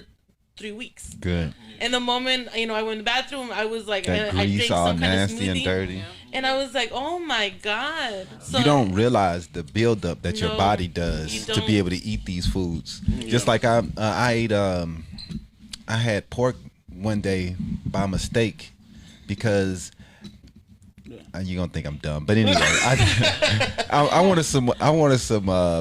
3 weeks.
Good.
And the moment I went in the bathroom, I was like,
That
I
grease
drank
all
some kind of
nasty and
smoothie.
dirty.
And I was like, oh my God. So,
You don't realize the buildup that your
No,
body
you
does to
don't.
be able to eat these foods. Just like I ate, I had pork one day by mistake because you're gonna think I'm dumb, but anyway, I wanted some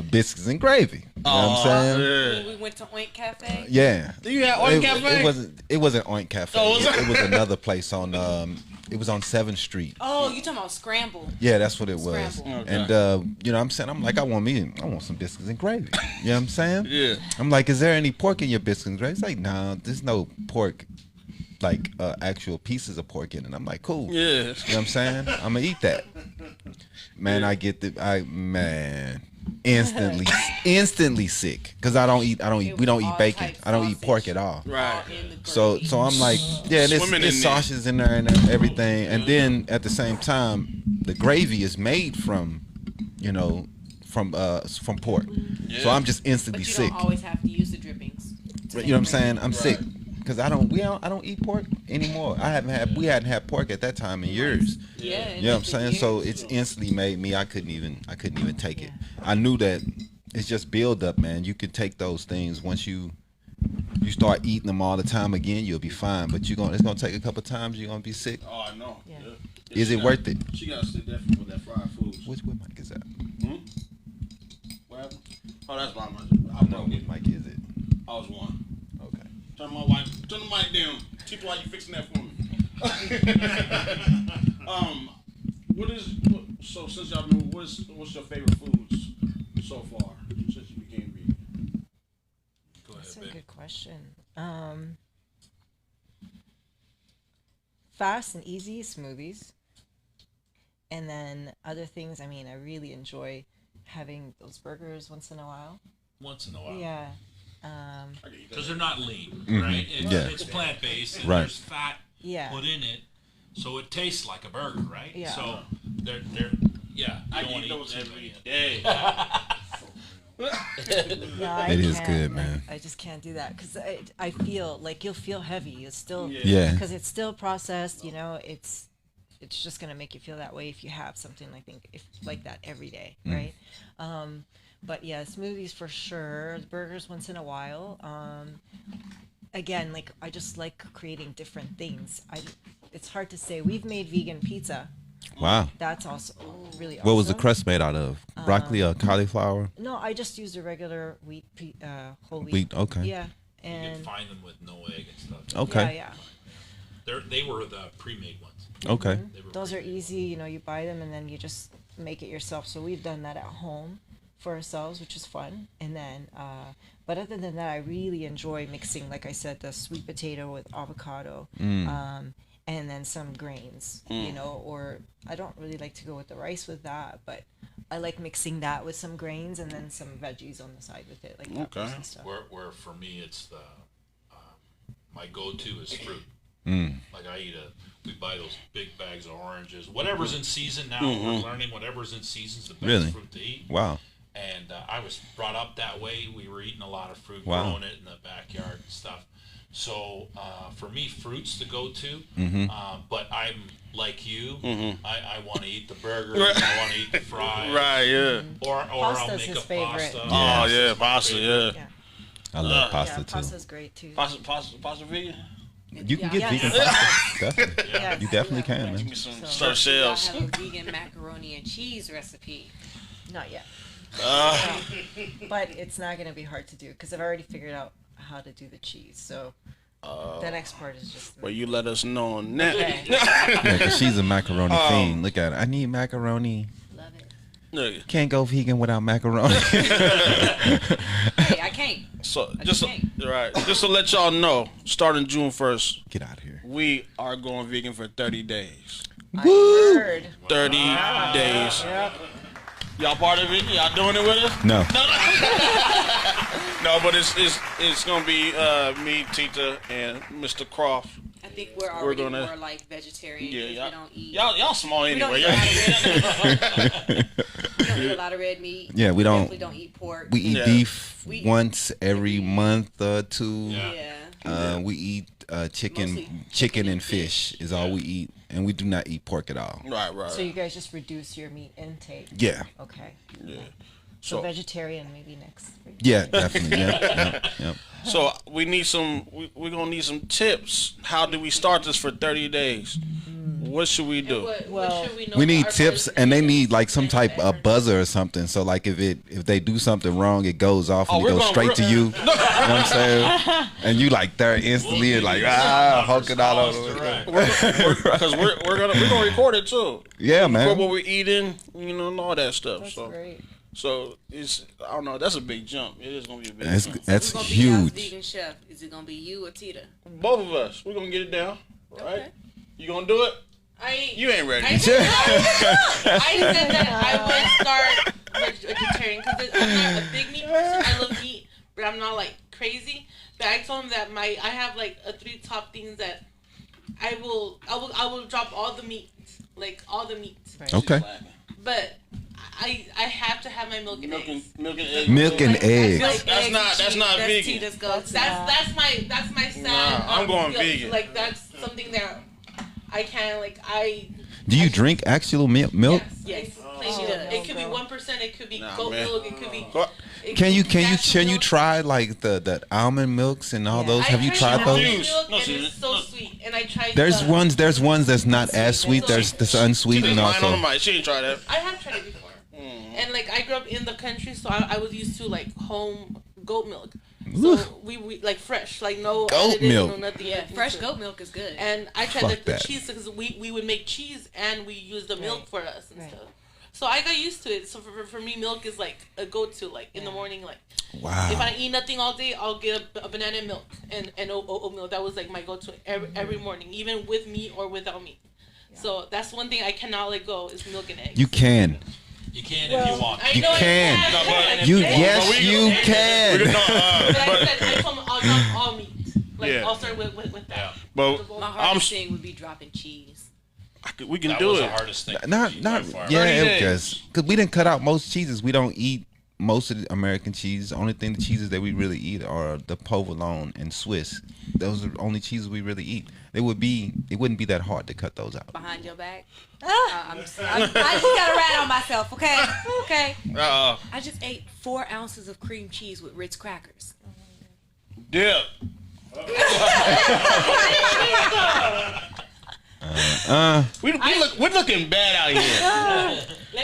biscuits and gravy. You know what I'm saying?
When we went to Oink Cafe.
Yeah.
Do you have Oink Cafe?
It wasn't Oink Cafe.
Oh, was it?
It was another place on it was on 7th Street.
Oh, you talking about scramble?
Yeah, that's what it was.
Scramble.
Okay.
And you know what I'm saying? I'm like, I want some biscuits and gravy. You know what I'm saying?
Yeah.
I'm like, is there any pork in your biscuits and gravy? It's like, nah, there's no pork, like actual pieces of pork in it. I'm like, cool.
Yeah.
You know what I'm saying? I'm gonna eat that. Man, instantly sick because we don't eat bacon.
type
I don't eat pork
sausage.
at all.
Right.
In the
So
gravy.
I'm like, yeah,
Swimming
there's
in there.
sausages in there and everything, and then at the same time, the gravy is made from pork. So I'm just instantly
But you
sick.
don't always have to use the drippings.
You know what I'm saying? I'm sick because I don't eat pork anymore. We hadn't had pork at that time in years.
Yeah.
You know what I'm saying? So it's instantly made me. I couldn't even take it. I knew that it's just build up, man. You can take those things once you start eating them all the time again, you'll be fine. But it's gonna take a couple times. You're gonna be sick.
Oh, I know.
Yeah.
Is it worth it?
She gotta sit definitely with that fried food.
What mic is that?
What happened? Oh, that's my mic. I'm
What
gonna get.
mic is it?
I was one.
Okay.
Turn the mic down. Tita, why you fixing that for me? So since y'all been, what's your favorite foods so far since you became vegan?
Go ahead,
That's a
babe.
good question. Fast and easy smoothies. And then other things, I really enjoy having those burgers once in a while.
Once in a while.
Yeah.
I can eat
Because
that.
they're not lean,
Mhm.
right?
Yeah.
It's plant based, and
Right.
there's fat
Yeah.
put in it, so it tastes like a burger, right?
Yeah.
So they're yeah. You
I
don't
eat
want to
those
eat
every
too
day.
No, I
It is
can't.
good, man.
I just can't do that because I feel like you'll feel heavy. It's still
Yeah.
because it's still processed. It's just gonna make you feel that way if you have something like that every day, right? But yeah, smoothies for sure. Burgers once in a while. Again, like I just like creating different things. It's hard to say. We've made vegan pizza.
Wow.
That's also really awesome.
What was the crust made out of? Broccoli or cauliflower?
No, I just used a regular whole wheat.
Wheat. Okay.
Yeah,
You
and
can find them with no egg and stuff.
Okay.
yeah.
They were the pre-made ones.
Okay.
They were
Those are
pre-made.
easy. You buy them and then you just make it yourself. So we've done that at home for ourselves, which is fun. And then, but other than that, I really enjoy mixing, like I said, the sweet potato with avocado, and then some grains. Or I don't really like to go with the rice with that, but I like mixing that with some grains and then some veggies on the side with it, like peppers
Okay.
and stuff.
Where for me it's the my go-to is fruit. Like we buy those big bags of oranges, whatever's in season now. We're learning whatever's in season's the best
Really?
fruit to eat.
Wow.
And I was brought up that way. We were eating a lot of fruit,
Wow.
growing it in the backyard and stuff. So for me, fruit's the go-to. But I'm like you. I want to eat the burger. I want to eat the fries.
Right, yeah.
Or I'll
Pasta's
make
his
a
favorite.
pasta.
Oh, yeah, pasta, yeah.
Yeah.
I love pasta
Yeah,
too.
pasta's great too.
Pasta vegan?
You can get
Yes.
vegan pasta. Definitely.
Yes.
You definitely can,
Give
man.
me some
So-
stuffed
I
shells.
have a vegan macaroni and cheese recipe.
Not yet. But it's not going to be hard to do because I've already figured out how to do the cheese. So the next part is just.
Well, you let us know on that.
Okay.
Yeah, 'cause she's a macaroni fiend. Look at her. I need macaroni.
Love it.
Look,
Can't go vegan without macaroni.
Hey, I can't.
so
I
just
can't.
just to let y'all know, starting June 1st,
Get out of here.
we are going vegan for 30 days.
I heard.
30 days.
Yep.
Y'all part of it? Y'all doing it with us?
No.
No, but it's gonna be me, Tita, and Mr. Croft.
I think we're already
gonna-
more like vegetarian.
Yeah,
'cause
y'all,
we don't eat.
y'all small
we don't
anyway.
eat a lot of red. We don't eat a lot of red meat.
Yeah, we don't-
Definitely don't eat pork.
We eat
Yeah.
beef
We-
once every month or two.
Yeah.
We eat chicken,
Mostly
chicken and fish is all we eat, and we do not eat pork at all.
Right.
So you guys just reduce your meat intake.
Yeah,
Okay.
Yeah.
So
So
vegetarian maybe next week.
yeah, definitely. Yep.
so we need some. We're gonna need some tips. How do we start this for 30 days? What should we do?
What
Well,
should we know
We
for
need
our
tips,
first
and they
day?
need like some type of buzzer or something. So like if they do something wrong, it goes off and it
we're
goes
gonna-
straight to you. You know what I'm saying? And you like there instantly and like hulking out on it.
Because we're gonna record it too.
Yeah,
Record what
man.
we're eating, and all that stuff.
That's
so
great.
so it's I don't know. That's a big jump. It is gonna be a big
That's
jump.
that's
Who's gonna be our
huge.
vegan chef? Is it gonna be you or Tita?
Both of us. We're gonna get it down. Right?
Okay.
You gonna do it?
I
You ain't ready.
I said that I would start vegetarian because I'm not a big meat person. I love meat, but I'm not like crazy. But I told him that I have like a 3 top things that I will drop all the meat, like all the meat.
Right.
Okay.
But I have to have my milk and
Milk and,
eggs.
milk and eggs.
Milk and eggs.
Like
That's
eggs
not-
and
that's
cheese.
not
That's
vegan.
Tita's go.
That's my sad.
Nah, I'm going
feel.
vegan.
Like that's something that I can't
Do you drink actual milk?
Yes.
Yes.
She
Oh,
does.
no,
It could be
bro.
1%. It could be
Nah,
goat
man.
milk. It could be.
What?
it
Can
could
you
be
can you
cashew
can you
milk.
try like the almond milks and all
Yeah.
those? Have you tried
almond
those?
Juice.
milk
No,
and
she
it's
didn't.
so
No.
sweet. And I tried.
There's ones that's not as sweet. There's unsweetened
Lying on the
also.
mic. She ain't try that.
I have tried it before. And like I grew up in the country, so I was used to like home goat milk. So
Oof.
we like fresh, like no
Goat
additives,
milk.
no nothing.
Yeah,
like
fresh
that.
goat milk is good.
And I tried
Fuck
like the
that.
cheese because we would make cheese and we use the milk
Right.
for us and
Right.
stuff. So I got used to it. So for me, milk is like a go-to. Like in the morning, like if
Wow.
I eat nothing all day, I'll get a banana and milk and oatmeal. That was like my go-to every morning, even with meat or without meat. So that's one thing I cannot let go is milk and eggs.
You can.
You can if you want.
I
You
know I
can.
can.
You
But
yes you
We're
can.
gonna,
I said I told him I'll drop all meat. Like
Yeah.
I'll start with that.
Yeah.
but
My hardest thing would be dropping cheese.
we can
That
do
was
it.
the hardest thing.
Not
Cheese
not
by far.
yeah,
30
it
days.
was because we didn't cut out most cheeses. We don't eat most of the American cheese. The only thing the cheeses that we really eat are the provolone and Swiss. Those are the only cheeses we really eat. It wouldn't be that hard to cut those out.
Behind your back. I just gotta rat on myself, okay? Okay. I just ate 4 ounces of cream cheese with Ritz crackers.
Dip. We're looking bad out here.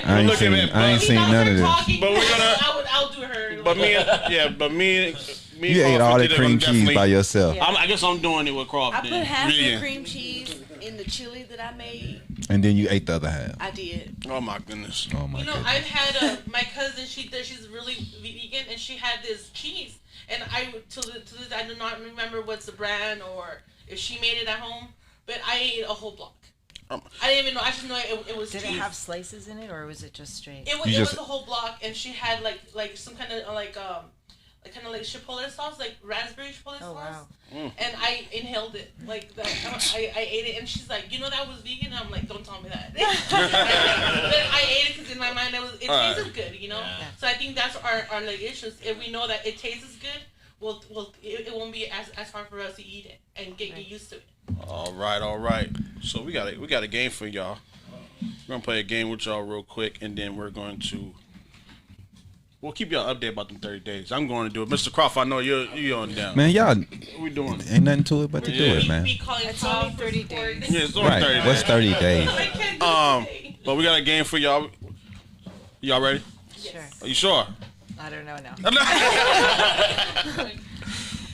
I ain't
Look at
seen
that
I ain't
bug.
seen none of this.
But we're gonna-
I'll do her.
But me.
You ate all that cream cheese by yourself,
I guess I'm doing it with Croft.
I put
then.
half the
Vegan.
cream cheese in the chili that I made.
and then you ate the other half.
I did.
Oh my goodness.
Oh my
You know,
goodness.
I've had my cousin. She's really vegan, and she had this cheese, and I to this I do not remember what's the brand or if she made it at home, but I ate a whole block. I didn't even know. I just know it was
Did
cheese.
it have slices in it, or was it just straight?
It was a whole block, and she had like some kind of like chipotle sauce, like raspberry chipotle sauce.
Wow.
And I inhaled it like that. I ate it, and she's like, that was vegan. And I'm like, don't tell me that. But I ate it because in my mind it tasted good,
Yeah.
So I think that's our like issues. If we know that it tastes good, it won't be as hard for us to eat it and get used to it.
All right. So we got a game for y'all. We're gonna play a game with y'all real quick, and then we'll keep y'all updated about them 30 days. I'm going to do it. Mr. Crawford, I know you're on down.
Man, y'all
What we doing?
ain't nothing to it but to do it, man.
It's only 30 days.
Yeah, it's only 30
Right.
days.
What's 30 days?
I can't do it.
But we got a game for y'all. Y'all ready?
Sure.
Are you sure?
I don't know now.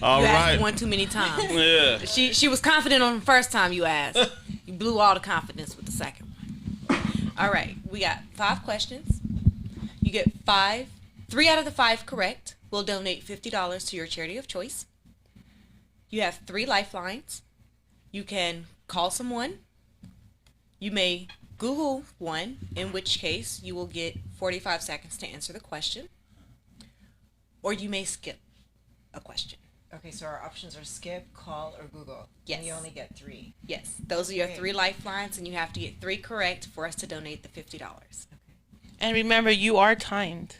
All
You
right.
asked one too many times.
Yeah.
She was confident on the first time you asked. You blew all the confidence with the second one. All right, we got 5 questions. You get 3 out of the 5 correct. We'll donate $50 to your charity of choice. You have 3 lifelines. You can call someone. You may Google one, in which case you will get 45 seconds to answer the question. Or you may skip a question.
Okay, so our options are skip, call, or Google.
Yes.
And you only get 3.
Yes, those are your
Okay.
3 lifelines, and you have to get 3 correct for us to donate the $50.
And remember, you are timed,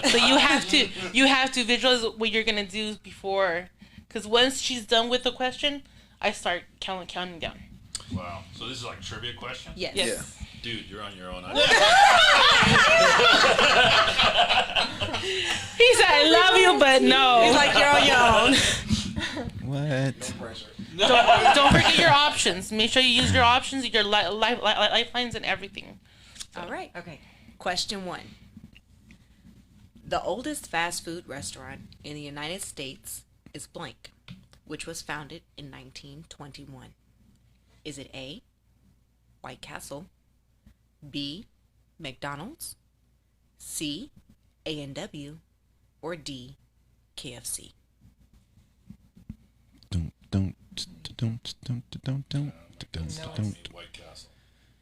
so you have to visualize what you're gonna do before, because once she's done with the question, I start counting down.
Wow. So this is like trivia questions?
Yes.
Yes.
Dude, you're on your own.
He said, "I love you, but no."
He's like, you're on your own.
What?
Don't forget your options. Make sure you use your options, your lifelines, and everything.
All right.
Okay.
Question 1. The oldest fast food restaurant in the United States is blank, which was founded in 1921. Is it A, White Castle, B, McDonald's, C, A&W, or D, KFC?
White Castle.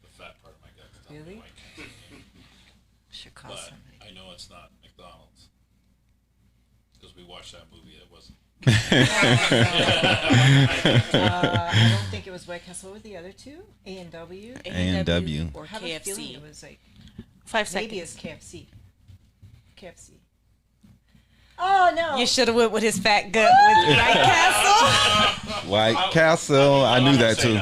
The fat part of my gut.
Really?
White Castle.
Should call
But
somebody.
I know it's not McDonald's. Because we watched that movie. It wasn't.
I don't think it was White Castle with the other two. A&W.
A&W.
Or
I have a feeling
KFC?
it was like
5 seconds.
maybe it's KFC. KFC. Oh no!
You should have went with his fat gut with White Castle.
White Castle. I knew that too.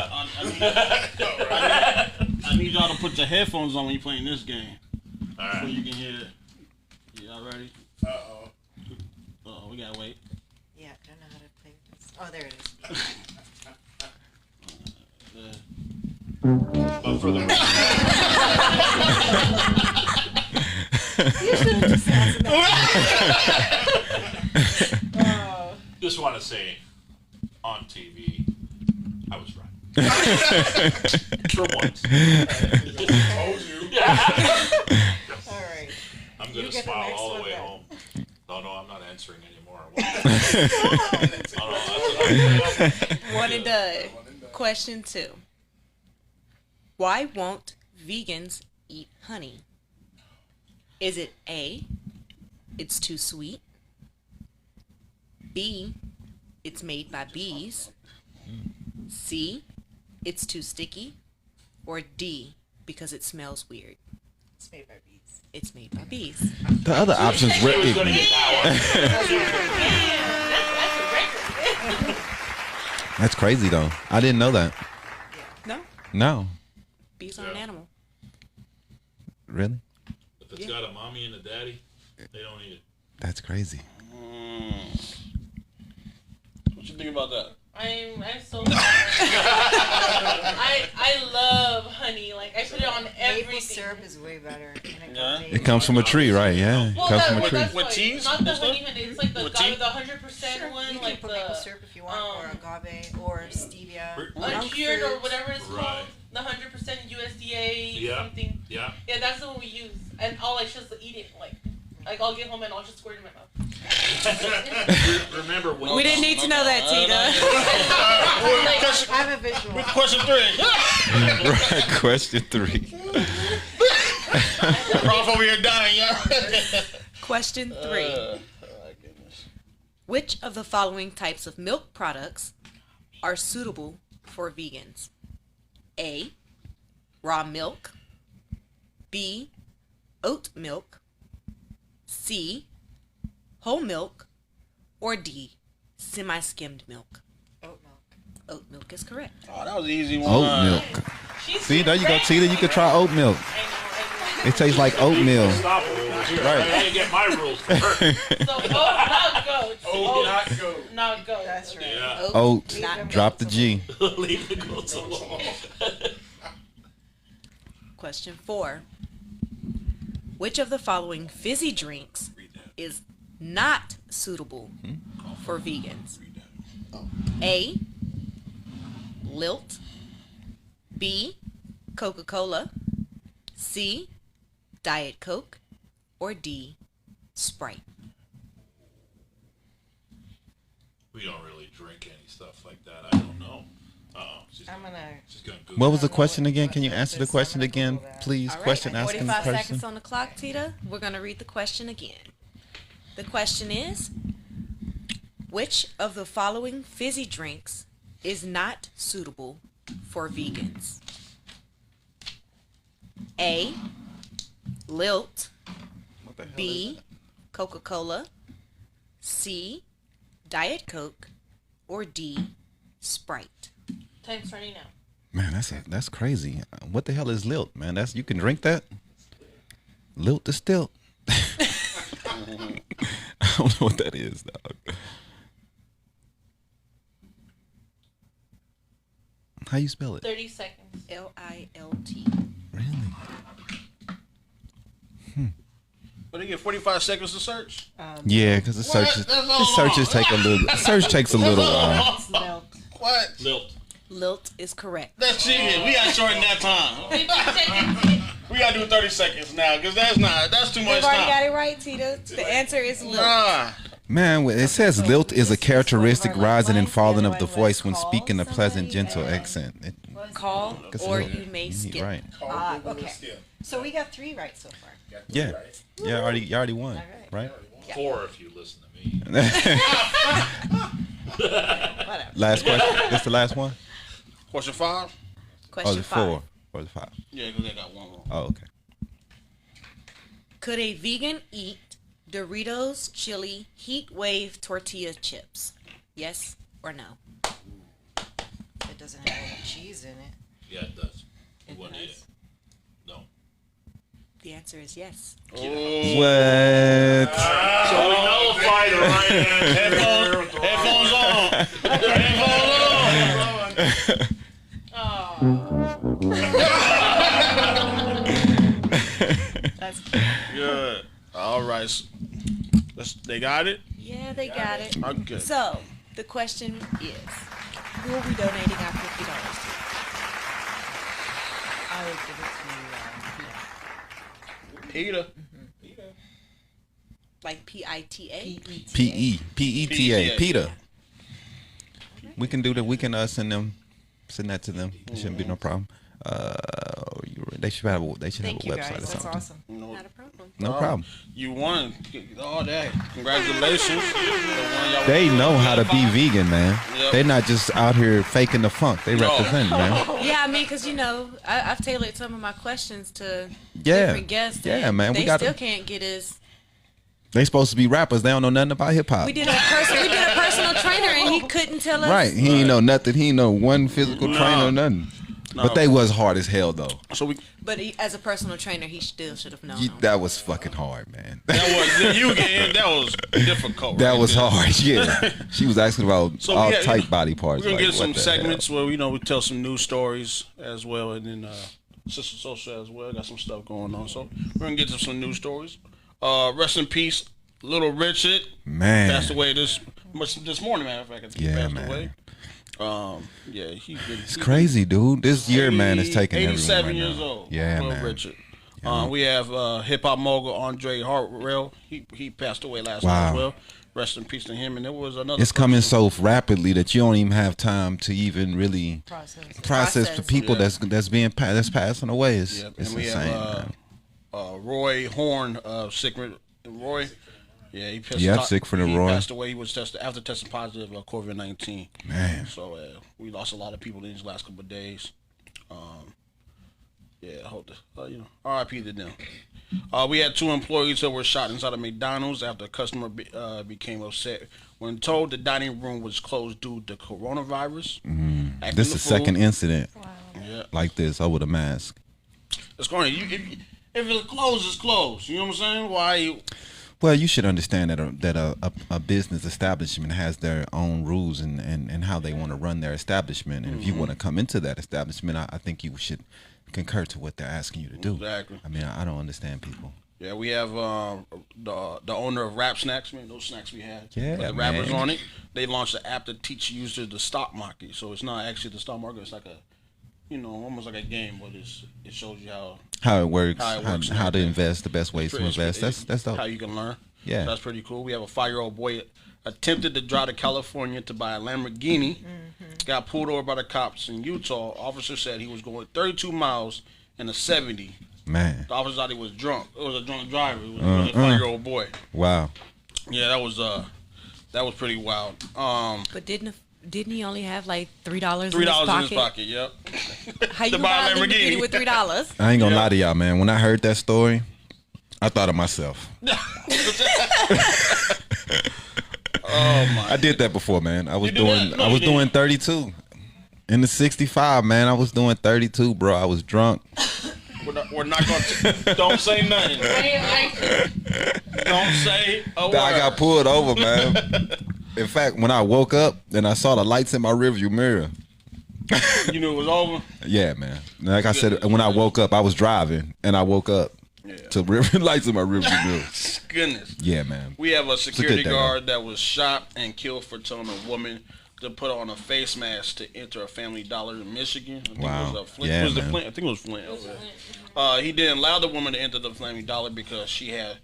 I need y'all to put your headphones on when you're playing this game.
All
So
right.
you can hear it. Y'all ready? Uh-oh, we gotta wait.
Yeah, I don't know how to play with this. Oh, there it is.
But for the
You should have just answered that.
just want to say, on TV, I was right. For once.
All right.
I'm
You
going to
get the
smile
next
all the
one
way
then.
home. No, I'm not answering anymore.
One and done. Question 2. Why won't vegans eat honey? Is it A, it's too sweet? B, it's made by bees? C, it's too sticky? Or D, because it smells weird?
It's made by bees.
It's made by bees.
The other options were
He was going to get that one.
That's crazy though. I didn't know that.
No,
No.
bees are an
Yeah.
animal.
Really?
If it's got a mommy and a daddy, they don't eat it.
That's crazy.
What you think about that?
I'm so I love honey. Like I put it on
Maple
everything.
syrup is way better.
Yeah?
It comes from a tree, right? Yeah. It
Well,
comes from a
that's
tree.
why.
With cheese
Not the
and stuff?
honey. It's like the
With tea?
100% one,
You can
like
put
the
maple syrup if you want, or agave, or stevia.
uncured or whatever it's
Right.
called. The 100% USDA
Yeah.
something.
Yeah.
Yeah, that's the one we use. And I'll like just eat it. Like I'll get home and I'll just squirt it in my mouth.
Remember when
We didn't need to know that, Tita.
I have a visual.
Question 3.
Right, question 3.
Prof over here dying, y'all.
Question 3. Which of the following types of milk products are suitable for vegans? A. Raw milk. B. Oat milk. C. Whole milk. Or D. Semi-skimmed milk.
Oat milk.
Oat milk is correct.
Oh, that was an easy one.
Oat milk. See, there you go, Tita. You could try oat milk. It tastes like oatmeal.
stop it.
Right.
I didn't get my rules first.
So oat, not goats.
Not go.
Not goats.
That's right.
Yeah.
Oat.
Not
Drop the G.
Leave the goats alone.
Question 4. Which of the following fizzy drinks is not suitable for vegans? A. Lilt. B. Coca-Cola. C. Diet Coke. Or D. Sprite.
We don't really drink any stuff like that. I don't know. She's
I'm gonna.
gonna Google.
What was the question again? Can you answer the question again, please?
All right,
Question asking the
45
person.
seconds on the clock, Tita. We're going to read the question again. The question is, which of the following fizzy drinks is not suitable for vegans? A. Lilt. B. Coca-Cola. C. Diet Coke. Or D. Sprite.
Time's running out.
Man, that's crazy. What the hell is lilt, man? You can drink that? Lilt the stilt. I don't know what that is, dog. How you spell it?
30 seconds.
L-I-L-T.
Really?
But they get 45 seconds to search.
Yeah, because the searches
That's all
the searches take a little. Search takes a little while.
It's milk.
What?
Lilt.
Lilt is correct.
That's cheating. We gotta shorten that time. We gotta do 30 seconds now, because that's too much
You've already got
time.
it right, Tita. The answer is Lilt.
Nah.
Man, it says lilt is a characteristic rising and falling of the voice when speaking a pleasant, gentle accent.
Call or you may skip.
Right.
Okay. So we got 3 right so far.
Yeah. Yeah, you already won. Right?
4 if you listen to me.
Whatever.
Last question. This the last one?
Question 5?
Oh,
Question
the
5.
4 or the 5?
Yeah, because they got one wrong.
Oh, okay.
Could a vegan eat Doritos chili heat wave tortilla chips? Yes or no?
It doesn't have any cheese in it.
Yeah, it does. You
It
wouldn't eat
does?
it. No.
The answer is yes.
What?
So we nullify the right answer.
Headphones on. Headphones
That's
on. Good. All right. They got it?
Yeah, they got it.
Okay.
So, the question is, who are we donating our $50 to?
I would give it to
Peter.
Like P-I-T-A?
P-E. P-E-T-A.
PETA.
PETA. We can do that. We can send that to them. It shouldn't be no problem. They should have a
Thank you
website
guys.
or
That's
something.
awesome.
Not a problem.
No problem.
You won. All that. Congratulations.
They know how to be vegan, man.
Yep.
They're not just out here faking the funk. They represent, man.
Yeah, I mean, because, I've tailored some of my questions to
Yeah.
different guests.
Yeah,
and
man, we
They
gotta-
still can't get as...
They supposed to be rappers. They don't know nothing about hip hop.
We did a personal trainer, and he couldn't tell us.
Right. He ain't know nothing. He ain't know one physical trainer or nothing. But they was hard as hell though.
So we.
But as a personal trainer, he still should have known.
That was fucking hard, man.
That was difficult.
That
right
was
there.
hard. Yeah. She was asking about
So
all
we had-
tight body parts.
We're gonna
like,
get some
what the
segments where we tell some news stories as well, and then Sister Social as well. Got some stuff going on, so we're gonna get to some news stories. Rest in peace, Little Richard.
Man.
Passed away this morning. Matter of fact, he
Yeah,
passed
man.
away. It's
It's crazy, dude. This year, man, is taking everyone
87
right
years
now.
old.
Yeah,
Little
man.
Richard. We have hip hop mogul Andre Hartwell. He passed away last night as well. Rest in peace to him. And there was another.
It's coming so rapidly that you don't even have time to even really process the people that's passing away. It's
and we
insane.
have Roy Horn, sick. Roy. Yeah, he
sick for the Roy.
He passed away. He was tested after testing positive of COVID-19.
Man.
So we lost a lot of people in these last couple of days. I hope R.I.P. to them. We had 2 employees that were shot inside a McDonald's after a customer became upset when told the dining room was closed due to coronavirus.
This is the second incident
like
this over the mask.
It's going to if it's closed, it's closed. You know what I'm saying? Why?
Well, you should understand that a business establishment has their own rules and how they want to run their establishment. And if you want to come into that establishment, I think you should concur to what they're asking you to do.
Exactly.
I mean, I don't understand people.
Yeah, we have the owner of Rap Snacks. I mean, those snacks we had.
Yeah,
with the rappers on it. They launched an app to teach users the stock market. So it's not actually the stock market. It's like almost like a game, but it shows you
how it works, how to invest, the best ways to invest. That's dope.
How you can learn.
Yeah,
so that's pretty cool. We have a 5-year-old boy attempted to drive to California to buy a Lamborghini. Got pulled over by the cops in Utah. Officer said he was going 32 miles in a 70.
Man,
the officer thought he was drunk. It was a drunk driver. It was a 5-year-old boy.
Wow.
Yeah, that was pretty wild.
But didn't he only have like $3
in his pocket? Yep.
How you buy a Lamborghini with $3?
I ain't gonna lie to y'all, man. When I heard that story, I thought of myself.
Oh my!
I did that before, man. I was doing 32 in the 65, man. I was doing 32, bro. I was drunk.
We're not gonna. Don't say nothing. Don't say a word.
I got pulled over, man. In fact, when I woke up and I saw the lights in my rearview mirror,
you knew it was over.
Yeah, man. Like I said, when I woke up, I was driving and I woke up to lights in my rearview mirror.
Goodness.
Yeah, man.
We have a security guard that was shot and killed for telling a woman to put on a face mask to enter a Family Dollar in Michigan. I think it was Flint. I think it was Flint. He didn't allow the woman to enter the Family Dollar because she had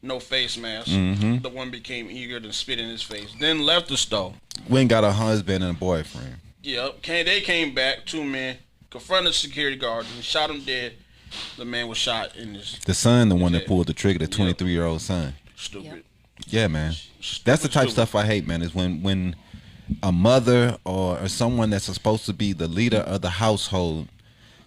no face mask. The woman became eager and spit in his face, then left the store.
Went got a husband and a boyfriend.
Yep. They came back. 2 men confronted the security guard and shot him dead. The man was shot in his.
The son, the one that pulled the trigger, the 23-year-old son.
Stupid.
Yeah, man. That's the type of stuff I hate, man. Is when a mother or someone that's supposed to be the leader of the household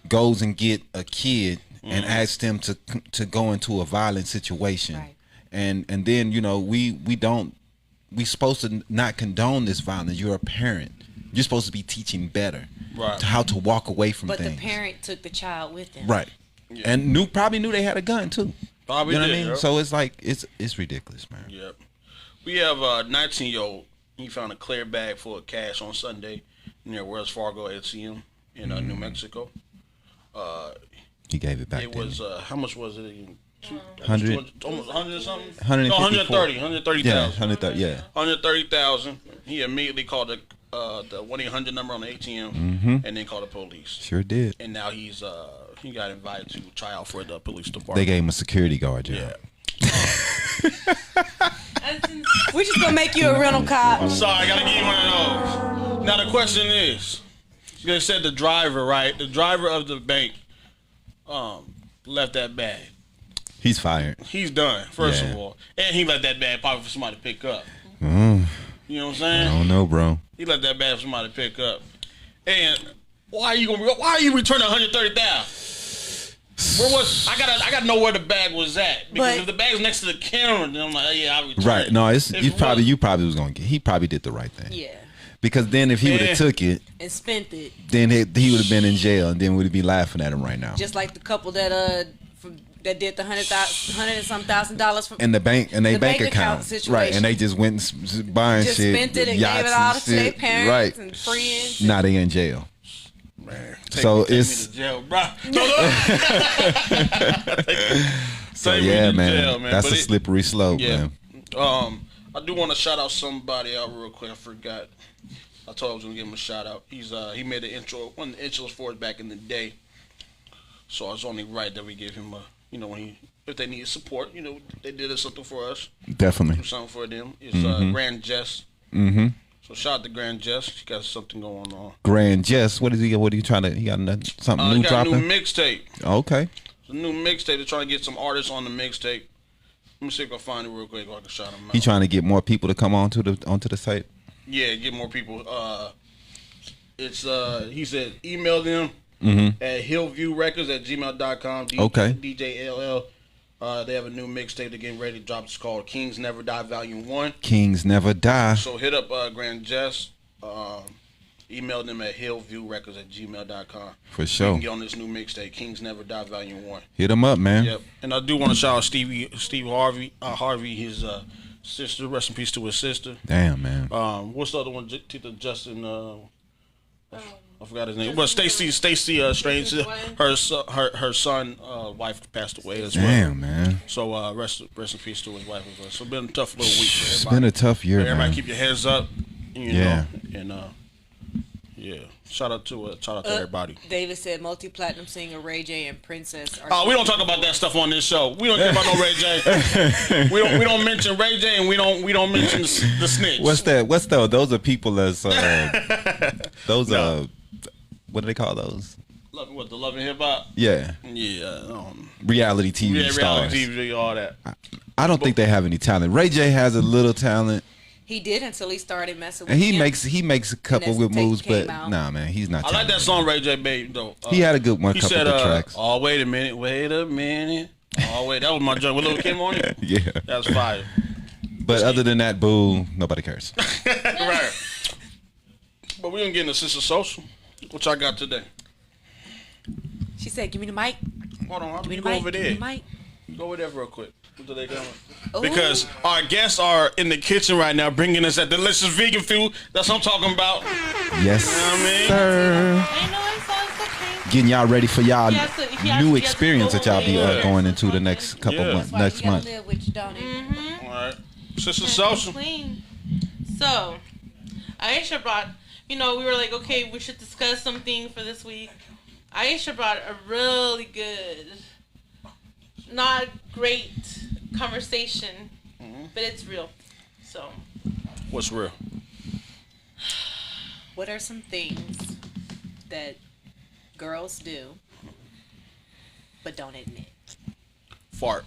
goes and get a kid and asks them to go into a violent situation. Right. And then we supposed to not condone this violence. You're a parent. You're supposed to be teaching better,
right?
To how to walk away from things.
But the parent took the child with them,
right? Yeah. And probably knew they had a gun too.
Probably
you know
did,
what I mean?
Yep.
So it's like it's ridiculous, man.
Yep. We have a 19-year-old. He found a clear bag full of cash on Sunday near Wells Fargo ATM in New Mexico.
He gave it back.
It was how much was it?
100,
almost 100 something.
130,000.
130,000.
Yeah, 130. Yeah,
130,000. He immediately called the 1-800 number on the ATM and then called the police.
Sure did.
And now he got invited to trial for the police department.
They gave him a security guard job.
Yeah.
We're just gonna make you a rental cop.
I'm sorry, I gotta give you one of those. Now the question is, they said the driver, right? The driver of the bank, left that bag.
He's fired.
He's done. First of all, and he left that bag probably for somebody to pick up. You know what I'm saying?
I don't know, bro.
He left that bag for somebody to pick up. And why are you returning 130,000? Where was I gotta know where the bag was at, because if the bag's next to the camera, then I'm like, I'll return.
Right? No, you probably was gonna get. He probably did the right thing.
Yeah.
Because then if he would have took it
and spent it,
then he would have been in jail, and then we'd be laughing at him right now.
Just like the couple that did the $100,000 from
in the bank bank account
situation.
Right? And they just went buying
just
shit,
spent it and
yachts
gave it all
and
to their
shit.
parents
Right.
and friends.
Now they in jail.
Man,
so
take
it's
me to jail, bro.
So yeah, man.
Jail, man.
That's a slippery slope, man.
I do want to shout out somebody out real quick. I forgot. I told I was gonna give him a shout out. He made one of the intros for us back in the day. So it's only right that we give him a if they need support, they did something for us.
Definitely.
Do something for them. It's Grand Jess.
Mm-hmm.
So shout out to Grand Jess. He got something going on.
Grand Jess, what is he? What are you trying to? He got something new
he got
dropping?
a new mixtape.
Okay.
It's a new mixtape. They're trying to get some artists on the mixtape. Let me see if I can find it real quick. I can shout him out.
He trying to get more people to come onto the site.
Yeah, get more people. He said email them at hillviewrecords@gmail.com.
Okay.
DJLL. They have a new mixtape they're getting ready to drop. It's called Kings Never Die Volume 1.
Kings Never Die.
So hit up Grand Jess. Email them at hillviewrecords@gmail.com.
For sure.
You can get on this new mixtape, Kings Never Die Volume 1.
Hit him up, man.
Yep. And I do want to shout out Steve Harvey, his sister. Rest in peace to his sister.
Damn, man.
What's the other one? Tita Justin. I forgot his name. Well, Stacey Strange. Her son wife passed away as well.
Damn, man.
So rest in peace to his wife as well. So it's been a tough little week. For
It's been a tough year,
everybody
man.
keep your heads up.
Yeah.
And yeah. Shout out to everybody.
David said multi-platinum singer Ray J and Princess.
We don't talk about that stuff on this show. We don't care about no Ray J. we don't mention Ray J and we don't mention the snitch.
What's that? Those are people as those what do they call those?
The Love and Hip Hop?
Yeah.
Yeah.
Reality TV
Yeah,
stars.
reality TV, all that.
I don't think they have any talent. Ray J has a little talent.
He did until he started messing with
And he
him.
makes a couple
And
good
his tape
moves, but
came out.
nah, man, he's not.
I like that song Ray J made though.
He had a good one,
He
couple
said,
of tracks.
"Oh, wait a minute. Oh, wait, that was my joint with Lil Kim on it.
Yeah,
That's fire.
but other than that, boo, nobody cares.
Right. But we gonna get into Sister Social. What y'all got today?
She said, "Give me the mic.
Hold on,
Give me the
go
mic.
over
Give
there.
me the mic."
Go over there real quick. What do they got?
Ooh.
Because our guests are in the kitchen right now, bringing us that delicious vegan food. That's what I'm talking about.
Yes,
You know what I mean?
sir.
I know it's okay.
Getting y'all ready for y'all
He has to- he has-
new
he has to
experience
go
that y'all be
away.
going into the next couple
Yeah.
months,
That's why
next
you gotta
month.
live with you, don't you?
All right. Sister
Nice
Social.
and clean. So, Aisha brought, we were like, okay, we should discuss something for this week. Aisha brought a really good, not great conversation, but it's real. So,
What's real?
What are some things that girls do but don't admit?
Fart.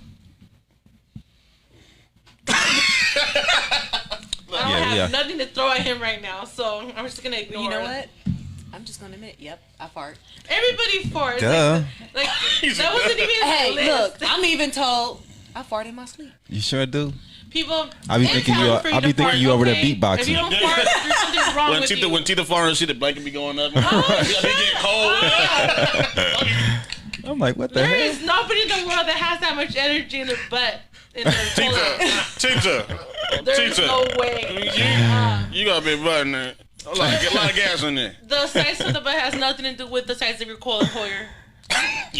I don't have
yeah.
nothing to throw at him right now, so I'm just gonna ignore
You know
it.
what? I'm just gonna admit, yep, I fart.
Everybody farts.
Duh.
Like that wasn't even
Hey,
on the list.
look, I'm even told I fart in my sleep.
You sure do?
People,
I be
it's
thinking
time
you.
for
I be
to
thinking
fart,
you over there
okay?
beatboxing.
If you don't fart, there's something wrong with you.
When Tita farted, see the blanket be going up.
Oh,
They get cold.
I'm like, what the
There
heck?
is nobody in the world that has that much energy in their butt. In their
Tita.
There's no way.
You got a big butt in there. A lot of gas in there.
The size of the butt has nothing to do with the size of your colon Hoyer.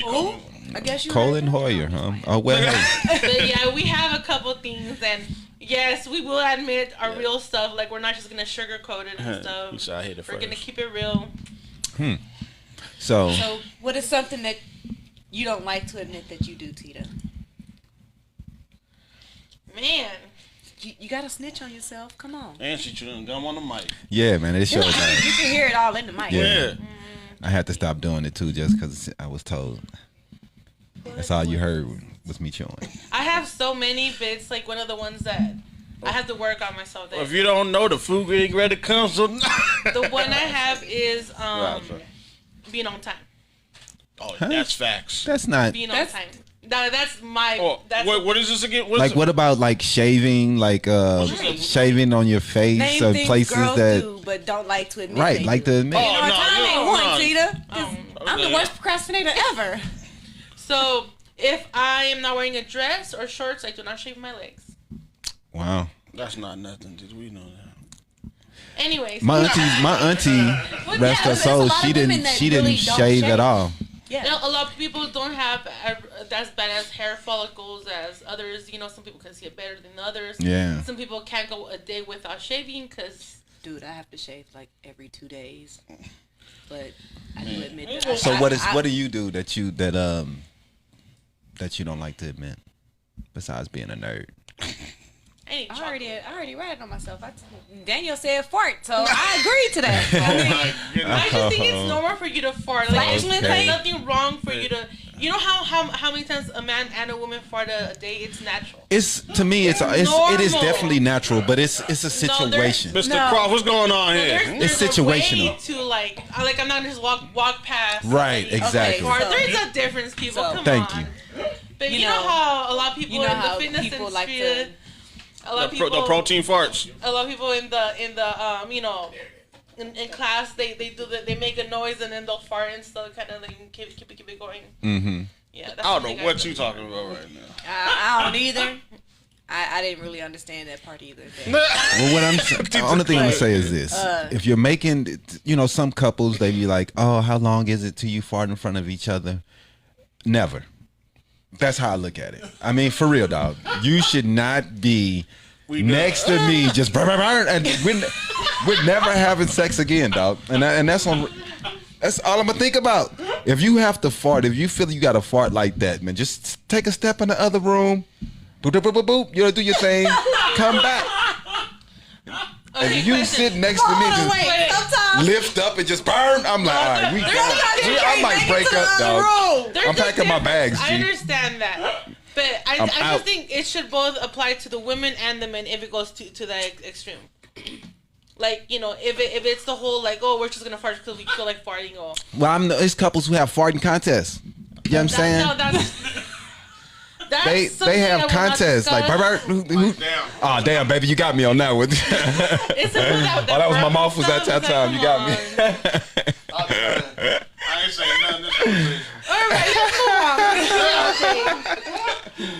Ooh, I guess you.
Colin Hoyer, huh? Oh well, hey.
But yeah, we have a couple things, and yes, we will admit our real stuff. Like we're not just gonna sugarcoat it and stuff.
You said I hit it
We're
first.
gonna keep it real.
So
So, what is something that you don't like to admit that you do, Tita?
Man,
You gotta snitch on yourself. Come on.
And she chewing gum on the mic.
yeah, man, it shows
You
that.
can hear it all in the mic.
Yeah. I had to stop doing it too, just because I was told. That's all you heard was me chewing.
I have so many, but it's like one of the ones that I have to work on myself.
If you don't know, the food getting ready to come. So
The one I have is
Right, sorry.
being on time.
Oh, that's facts.
That's not
Being
That's-
on time. That's my.
Oh,
That's
what is this again? What's
like. What about like shaving, like shaving on your face
Name
or
things
places
girls
that
do but don't like to admit.
right,
they
like
do.
to admit.
Oh,
You know,
no,
time
you
ain't
don't-
one,
no.
Tita. 'Cause I'm the worst procrastinator ever.
So if I am not wearing a dress or shorts, I do not shave my legs.
Wow.
That's not nothing. Did we know that?
Anyways,
My auntie,
Well,
rest
yeah,
her
there's a
soul,
lot
she
of women
didn't
that
she didn't
really don't
shave
shave.
at all.
Yeah.
a lot of people don't have as bad as hair follicles as others. Some people can see it better than others.
Yeah.
Some people can't go a day without shaving because.
Dude, I have to shave like every 2 days. But I do admit that.
So what do you do that that you don't like to admit, besides being a nerd?
I already read it on myself. Daniel said fart, so I agree to that.
I just think it's normal for you to fart. Like,
Okay.
there's nothing wrong for you to. You know how many times a man and a woman fart a day? It's natural.
It's to me, it is
Normal.
definitely natural, but it's a situation.
Mr.
No.
Croft, what's going on
There's,
here?
It's
there's a way
situational.
to like I'm not gonna just walk past.
Right,
somebody.
exactly.
Fart.
So-
There's a difference, people.
So-
Come
Thank
on.
you.
But you
You
know
know-
how a lot of people
You know
in the
how
fitness
people like
industry,
to.
a lot of
The
people,
protein farts.
a lot of people in the you know, in class they make a noise and then they'll fart and stuff, kind of like keep it going.
Mm-hmm.
Yeah, that's
I don't
something
know what
do.
you talking about right now.
I don't either. I didn't really understand that part either.
Well, the only thing I'm gonna say is this: if you're making, some couples they be like, "Oh, how long is it till you fart in front of each other?" Never. That's how I look at it. I mean, for real, dog. You should not be next to me just burn, and we're never having sex again, dog. And that's all I'm gonna think about. If you have to fart, if you feel you got to fart like that, man, just take a step in the other room. Boop, boop, boop, boop, boop. Do your thing. Come back.
Okay,
If you
question.
sit next to me, just
Wait.
Sometimes
lift up and just burn. I'm like, all right, we got it. I might break up, dog.
There's
I'm
a
packing my
difference.
bags,
I
G.
understand that, but I
I'm
just
out.
think it should both apply to the women and the men if it goes to that extreme. Like, if it's the whole like, oh, we're just gonna fart because we feel like farting, or
Well, there's couples who have farting contests. You know what I'm saying?
no, that's
They have contests like, oh damn, baby, you got me on that one.
It's
that was my mouth was at that time. You got me.
I ain't saying nothing this conversation.
All right, let's move on.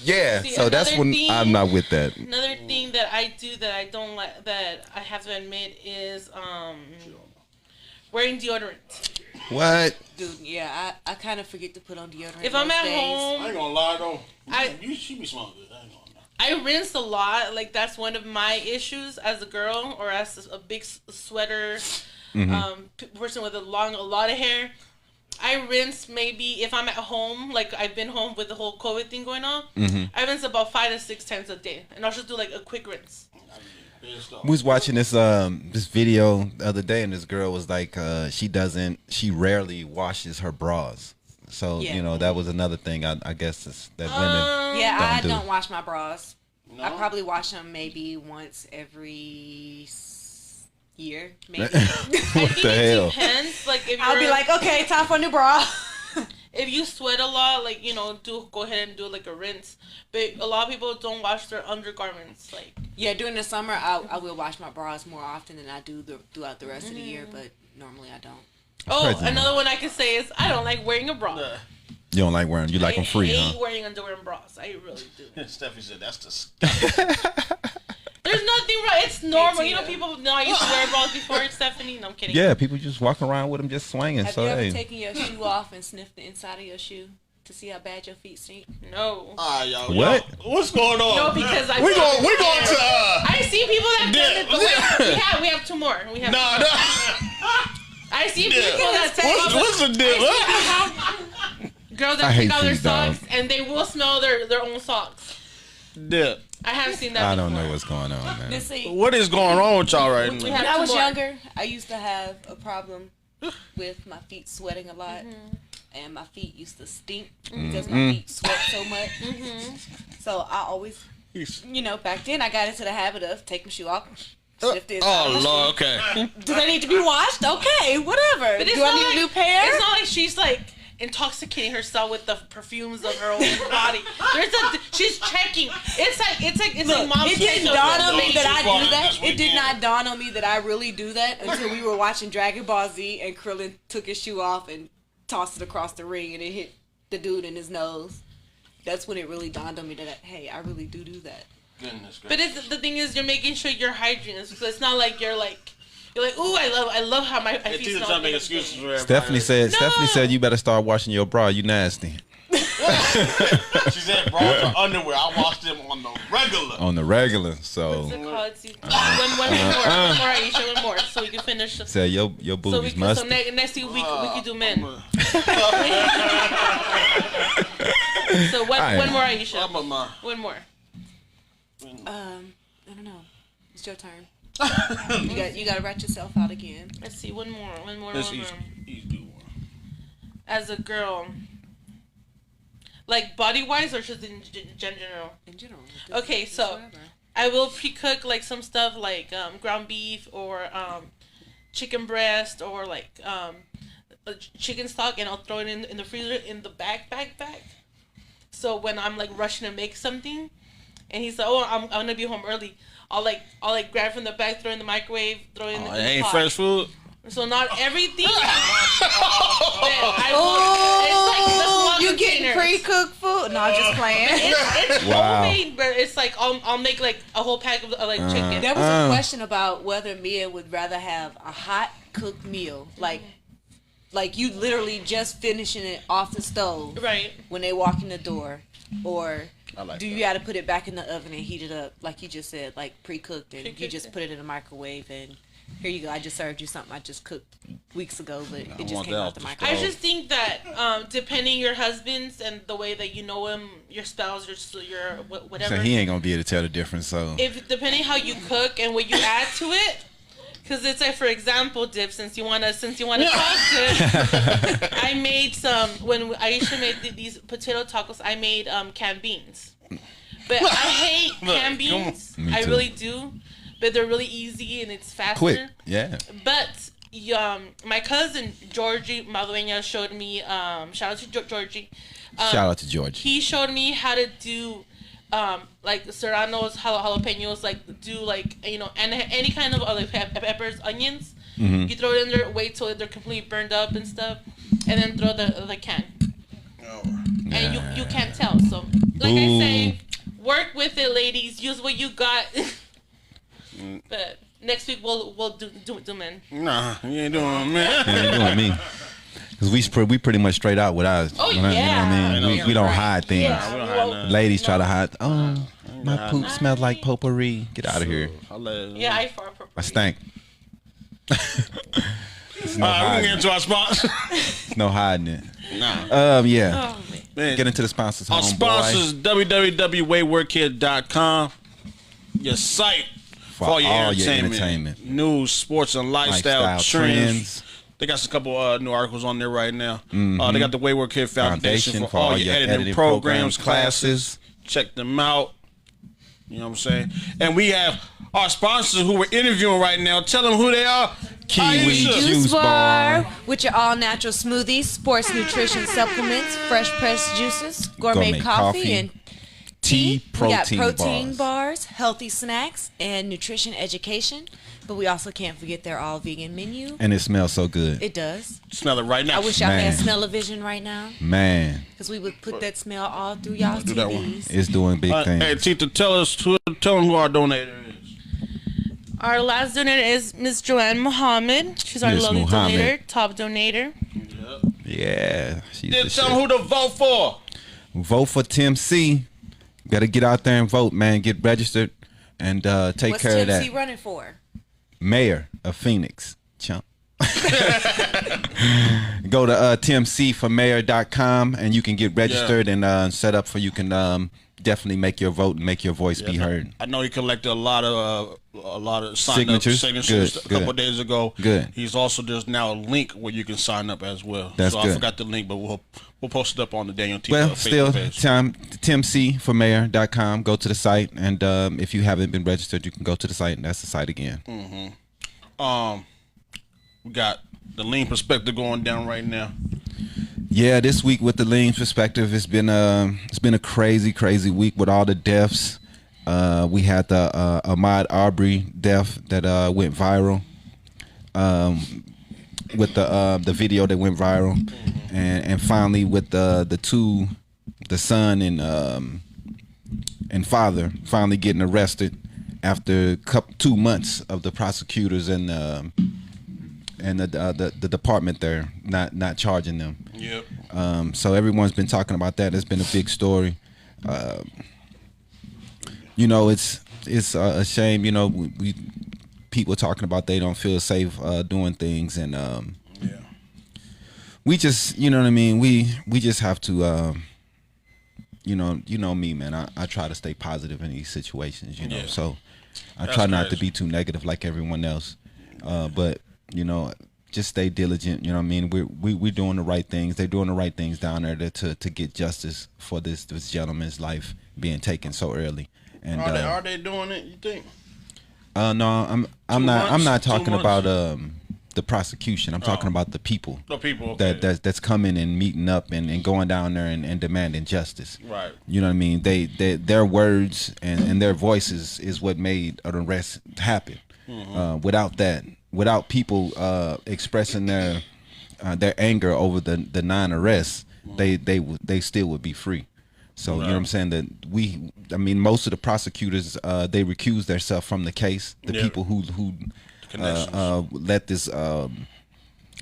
Yeah,
See,
so that's
another
when
thing-
I'm not with that.
Another thing that I do that I don't like, that I have to admit, is wearing deodorant.
What?
dude, yeah, I kind of forget to put on deodorant.
If I'm
most
at
days.
home,
I ain't gonna lie though. She be smelling good. I ain't gonna lie.
I rinse a lot. Like, that's one of my issues as a girl or as a big sweater person with a lot of hair. I rinse maybe if I'm at home, like I've been home with the whole COVID thing going on. I rinse about 5 to 6 times a day, and I'll just do like a quick rinse.
We was watching this video the other day, and this girl was like, she rarely washes her bras. So
Yeah.
that was another thing. I guess that women.
Yeah, I
do.
don't wash my bras.
No?
I probably wash them maybe once every year, maybe.
I
What
think
the
it
hell?
depends. Like, if
I'll be
you're-
like, okay, time for a new bra.
if you sweat a lot, like, go ahead and do like a rinse. But a lot of people don't wash their undergarments. Like,
Yeah, during the summer, I will wash my bras more often than I do throughout the rest of the year, but normally I don't.
crazy,
another one I can say is I don't like wearing a bra.
You don't like wearing. You like them free,
I hate
huh?
wearing underwear and bras. I really do.
Steffi said that's disgusting.
There's nothing wrong. It's normal.
Tita.
People know I used to wear bras before. Stephanie, no, I'm kidding.
Yeah, people just walk around with them just swinging.
Have
So
you ever
hey,
taken your shoe off and sniffed the inside of your shoe to see how bad your feet stink?
No.
Y'all.
What?
What's going on?
No, because
we going to.
I see people that done it. But
Yeah.
we have two more. We have.
No.
I see
Yeah.
people that take
What's the deal?
girls
I
that
hate
take out their
these dogs.
socks and they will smell their own socks.
Dip.
I have seen that.
I don't
before.
know what's going on, man.
Let's see.
What is going on with y'all right
We
now?
have
When I
two
was
more.
younger, I used to have a problem with my feet sweating a lot, and my feet used to stink because my feet sweat so much. So I always, back then I got into the habit of taking my shoe off. Sniff the inside of my
Oh
shoe.
Lord, okay.
Do they need to be washed? Okay, whatever.
But it's
Do I
not
need
like,
a new pair?
It's not like she's like intoxicating herself with the perfumes of her own body. She's checking. It's like mom's
It
checking
didn't dawn on
your
me
feet.
that I do that.
This
It did
weekend.
not dawn on me that I really do that until we were watching Dragon Ball Z and Krillin took his shoe off and tossed it across the ring and it hit the dude in his nose. That's when it really dawned on me that, hey, I really do that.
Goodness
But the thing is, you're making sure you're hygiene. So it's not like you're like, ooh, I love how my feet
Tita
smell.
trying to make
good."
excuses for everybody.
Stephanie said you better start washing your bra. You nasty.
She said bras or underwear. I washed them on the regular. regular.
On the regular.
What's
So
it called? One more, Aisha, one more, so we can finish.
say your
So
boobies must.
So next week we can do men. So one more, Aisha. One more.
I don't know. It's your turn. you got to write yourself out again.
Let's see. One more.
Let's each do one.
As a girl, like body wise or just in general?
In general.
Okay, so I will pre-cook like some stuff like ground beef or chicken breast or like chicken stock, and I'll throw it in the freezer in the back. So when I'm like rushing to make something, and he's like, "Oh, I'm gonna be home early," I'll grab from the back, throw it in the microwave, throw it in the
It ain't
pot.
fresh food.
So not everything. It's
Oh, you getting
containers.
pre-cooked food? No, I'm just playing.
It's
Wow.
homemade, but it's like I'll make like a whole pack of like chicken.
There was a question about whether Mia would rather have a hot cooked meal, like you literally just finishing it off the stove
Right.
when they walk in the door, or
like
do you got to put it back in the oven and heat it up like you just said, like pre-cooked, and you just put it in the microwave and here you go. I just served you something I just cooked weeks ago, but it just came out the microwave.
I just think that depending your husband's and the way that you know him, your spouse, your whatever.
So he ain't gonna be able to tell the difference. So
If depending how you cook and what you add to it, because it's like, for example, Dip, since you wanna talk, Dip, I made some when Aisha made these potato tacos. I made canned beans, but I hate canned beans.
Me
I
too.
really do, but they're really easy and it's faster.
quick, yeah.
But my cousin Georgie Madueña showed me. Shout out to Georgie.
Shout out to George.
He showed me how to do like serranos, jalapenos, like do like and any kind of like peppers, onions.
Mm-hmm.
You throw it in there, wait till they're completely burned up and stuff, and then throw the can. And you can't tell. So like I say, work with it, ladies. Use what you got. But next week we'll do men.
Nah, you ain't doing man.
You ain't doing me. Cause we pretty much straight out with ours.
Oh,
You know what I mean? We don't hide things.
Yeah,
we don't hide nothing.
Ladies try to hide. Oh, my poop smells like potpourri. Get out of here.
Yeah, I fart.
I stank. There's no
All right, we can
hiding.
get into our sponsor.
There's no hiding it.
Nah.
Yeah.
Oh man.
Man,
Get into the sponsors,
our
homeboy.
sponsors, www.waywordkid.com. Your site for all your entertainment, news, sports, and lifestyle trends. They got a couple new articles on there right now. They got the Wayward Kid Foundation for all your editing programs, classes. Check them out. You know what I'm saying? And we have our sponsors who we're interviewing right now. Tell them who they are.
Kiwi
Aisha.
Juice Bar.
with your all-natural smoothies, sports nutrition supplements, fresh pressed juices, gourmet coffee, and tea. We got protein bars, healthy snacks, and nutrition education. But we also can't forget their all-vegan menu.
And it smells so good.
It does.
Smell it right now.
I wish y'all
Man.
had smell-o-vision right now,
Man,
because we would put that smell all through y'all
Do that one.
TVs.
it's doing big things.
Hey, Tita, tell them who our donator is.
Our last donator is Miss Joanne Muhammad. She's our
Miss
lovely
Muhammad.
donator, top donator.
Yeah. She's
Then
the
tell
shit.
them who to vote for.
Vote for Tim C. Got to get out there and vote, man. Get registered and take
What's
care of
Tim
that.
C running for?
Mayor of Phoenix. Chump. Go to timcformayor.com and you can get registered and set up for you can definitely make your vote and make your voice be heard.
I know he collected a lot of
Signatures?
signatures
Good,
a couple of days ago.
Good.
There's now a link where you can sign up as well.
That's
so
good.
I forgot the link, but we'll post it up on the DanYo&Tita
Well,
Facebook
still,
page.
timcformayor.com. Go to the site, and if you haven't been registered, you can go to the site, and that's the site again.
We got the lean perspective going down right now.
Yeah, this week with the lean perspective, it's been a crazy week with all the deaths. We had the Ahmaud Arbery death that went viral. With the video that went viral, and finally with the son and father finally getting arrested after 2 months of the prosecutors and the department there not charging them.
Yep.
So everyone's been talking about that. It's been a big story. it's a shame. We people talking about they don't feel safe doing things, and we just, what I mean. We just have to. Me, man. I try to stay positive in these situations. So I try not to be too negative like everyone else. But just stay diligent. You know what I mean? We're doing the right things. They're doing the right things down there to get justice for this gentleman's life being taken so early. And
are they doing it? You think?
No, I'm not talking about the prosecution. I'm talking about the people.
The people, okay.
that's coming and meeting up and going down there and demanding justice.
Right.
You know what I mean? Their words and their voices is what made an arrest happen. Mm-hmm. Without people expressing their anger over the 9 arrests, they still would be free. So you know what I'm saying? That most of the prosecutors they recused themselves from the case. The people who let this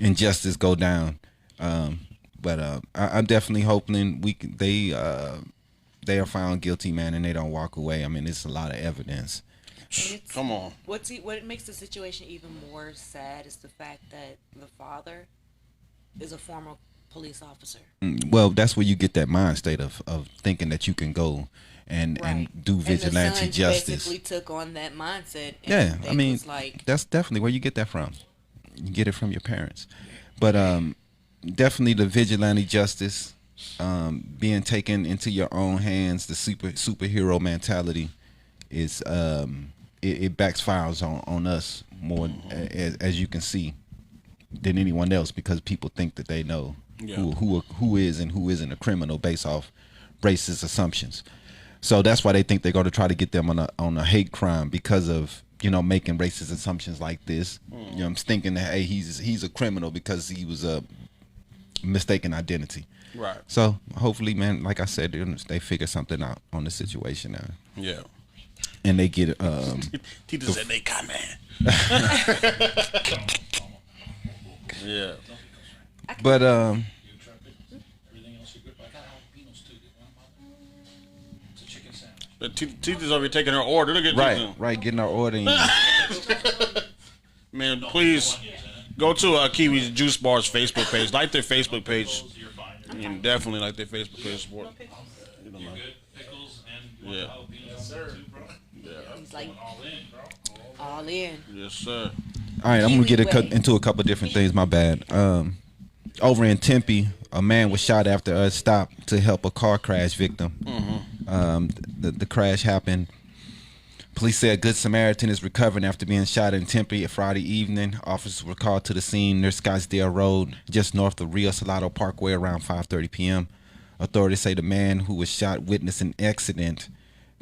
injustice go down. But I'm definitely hoping they are found guilty, man, and they don't walk away. I mean, it's a lot of evidence.
Come on.
What makes the situation even more sad is the fact that the father is a former police officer.
Well, that's where you get that mind state of thinking that you can go and do vigilante
and the son
justice.
Basically took on that mindset.
Yeah, I mean, that's definitely where you get that from. You get it from your parents. But definitely the vigilante justice, being taken into your own hands, the superhero mentality is it backfires on us more, as you can see, than anyone else, because people think that they know who is and who isn't a criminal based off racist assumptions. So that's why they think they're going to try to get them on a hate crime because of making racist assumptions like this. I'm thinking that hey, he's a criminal because he was a mistaken identity.
Right.
So hopefully, man, like I said, they figure something out on the situation now.
Yeah.
And they get
Tita said they come in. Yeah.
But
But Tita's over here taking her order. Look at
right, getting our order.
Man, please go to Kiwi's Juice Bar's Facebook page. Like their Facebook page. And definitely like their Facebook page. Support.
You good? Pickles and
yeah.
Yes, sir.
Yeah.
He's like all in.
Yes, sir.
All right, I'm gonna get into a couple of different things. My bad. Over in Tempe, a man was shot after a stop to help a car crash victim. Mm-hmm. The crash happened. Police said Good Samaritan is recovering after being shot in Tempe Friday evening. Officers were called to the scene near Scottsdale Road, just north of Rio Salado Parkway, around 5:30 p.m. Authorities say the man who was shot witnessed an accident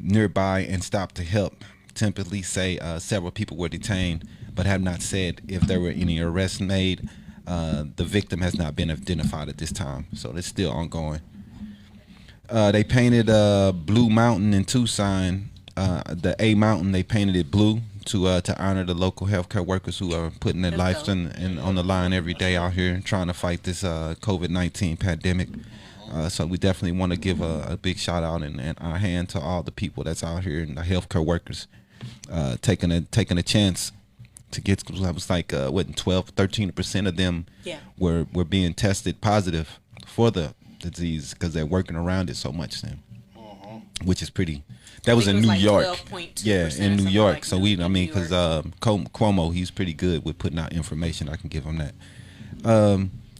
nearby and stopped to help. Tempe police say several people were detained, but have not said if there were any arrests made. The victim has not been identified at this time, so it's still ongoing. They painted Blue Mountain in Tucson. The A Mountain, they painted it blue to honor the local healthcare workers who are putting their lives on the line every day out here trying to fight this COVID-19 pandemic. So we definitely want to give a big shout out and our hand to all the people that's out here and the healthcare workers taking a chance to get. I was like 13% of them were being tested positive for the disease because they're working around it so much then, which is pretty. That was in New York. Yeah, in New York. Like so because Cuomo, he's pretty good with putting out information. I can give him that.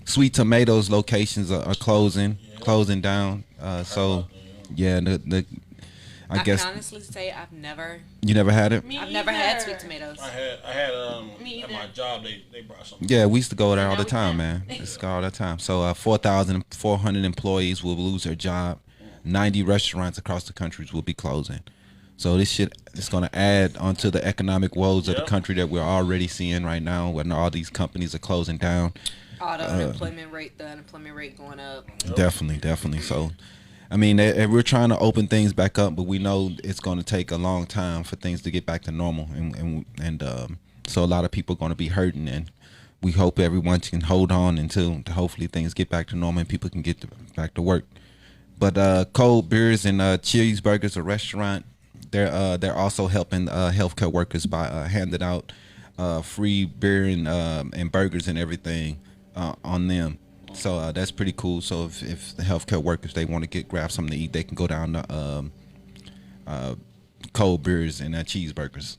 Sweet Tomatoes locations are closing down. So yeah, I guess.
Can honestly say I've never.
You never had it?
I've never had Sweet Tomatoes.
I had at my job they brought something.
Yeah, we used to go there all the time, man. We used to go all the time. So 4,400 employees will lose their job. 90 restaurants across the country will be closing. So this shit is going to add onto the economic woes of the country that we're already seeing right now when all these companies are closing down.
The unemployment rate going up.
Definitely. So, I mean, we're trying to open things back up, but we know it's going to take a long time for things to get back to normal. And so a lot of people are going to be hurting, and we hope everyone can hold on until hopefully things get back to normal and people can get back to work. But Cold Beers and Cheeseburgers, a restaurant they're also helping healthcare workers by handing out free beer and burgers and everything on them. So that's pretty cool. So if the healthcare workers they want to grab something to eat, they can go down to cold beers and cheeseburgers.